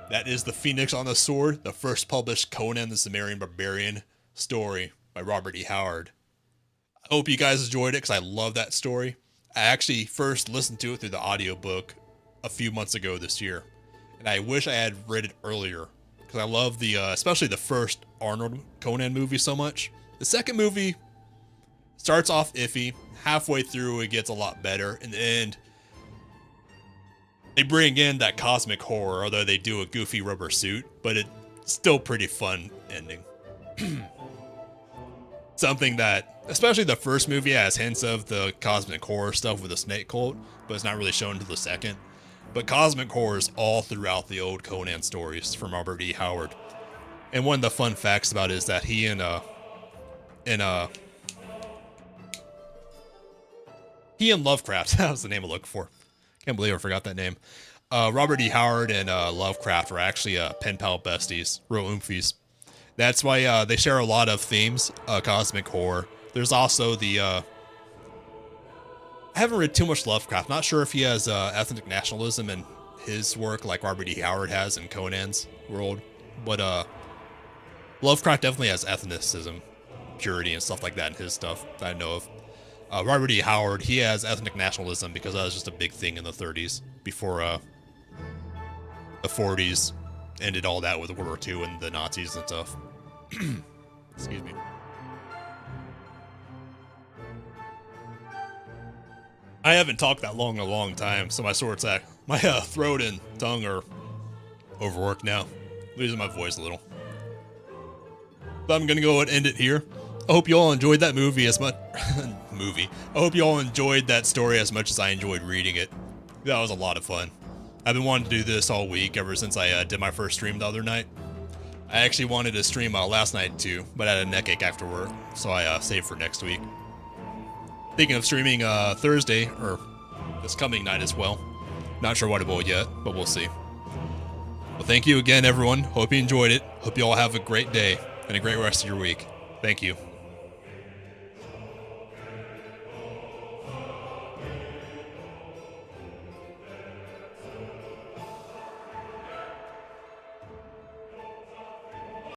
That is The Phoenix on the Sword, the first published Conan the Cimmerian Barbarian story by Robert E. Howard. I hope you guys enjoyed it because I love that story. I actually first listened to it through the audiobook a few months ago this year, and I wish I had read it earlier because I love the, especially the first Arnold Conan movie so much. The second movie starts off iffy. Halfway through, it gets a lot better. In the end, they bring in that cosmic horror, although they do a goofy rubber suit, but it's still pretty fun ending. Something that, especially the first movie, has hints of the cosmic horror stuff with the snake cult, but it's not really shown until the second. But cosmic horror is all throughout the old Conan stories from Robert E. Howard. And one of the fun facts about it is that he and Lovecraft, that was the name I'm looking for. Can't believe I forgot that name. Robert E. Howard and Lovecraft are actually pen pal besties, real oomfies. That's why they share a lot of themes, cosmic horror. There's also the, I haven't read too much Lovecraft. Not sure if he has ethnic nationalism in his work like Robert E. Howard has in Conan's world. But Lovecraft definitely has ethnicism, purity, and stuff like that in his stuff that I know of. Robert E. Howard, he has ethnic nationalism because that was just a big thing in the 30s before the 40s ended all that with World War II and the Nazis and stuff. Excuse me. I haven't talked that long in a long time, so my throat and tongue are overworked now. Losing my voice a little. But I'm gonna go and end it here. I hope you all enjoyed that movie as much. I hope you all enjoyed that story as much as I enjoyed reading it. That was a lot of fun. I've been wanting to do this all week ever since I did my first stream the other night. I actually wanted to stream last night too, but I had a neck ache after work, so I saved for next week. Thinking of streaming Thursday, or this coming night as well. Not sure what it will yet, but we'll see. Well, thank you again, everyone. Hope you enjoyed it. Hope you all have a great day and a great rest of your week. Thank you.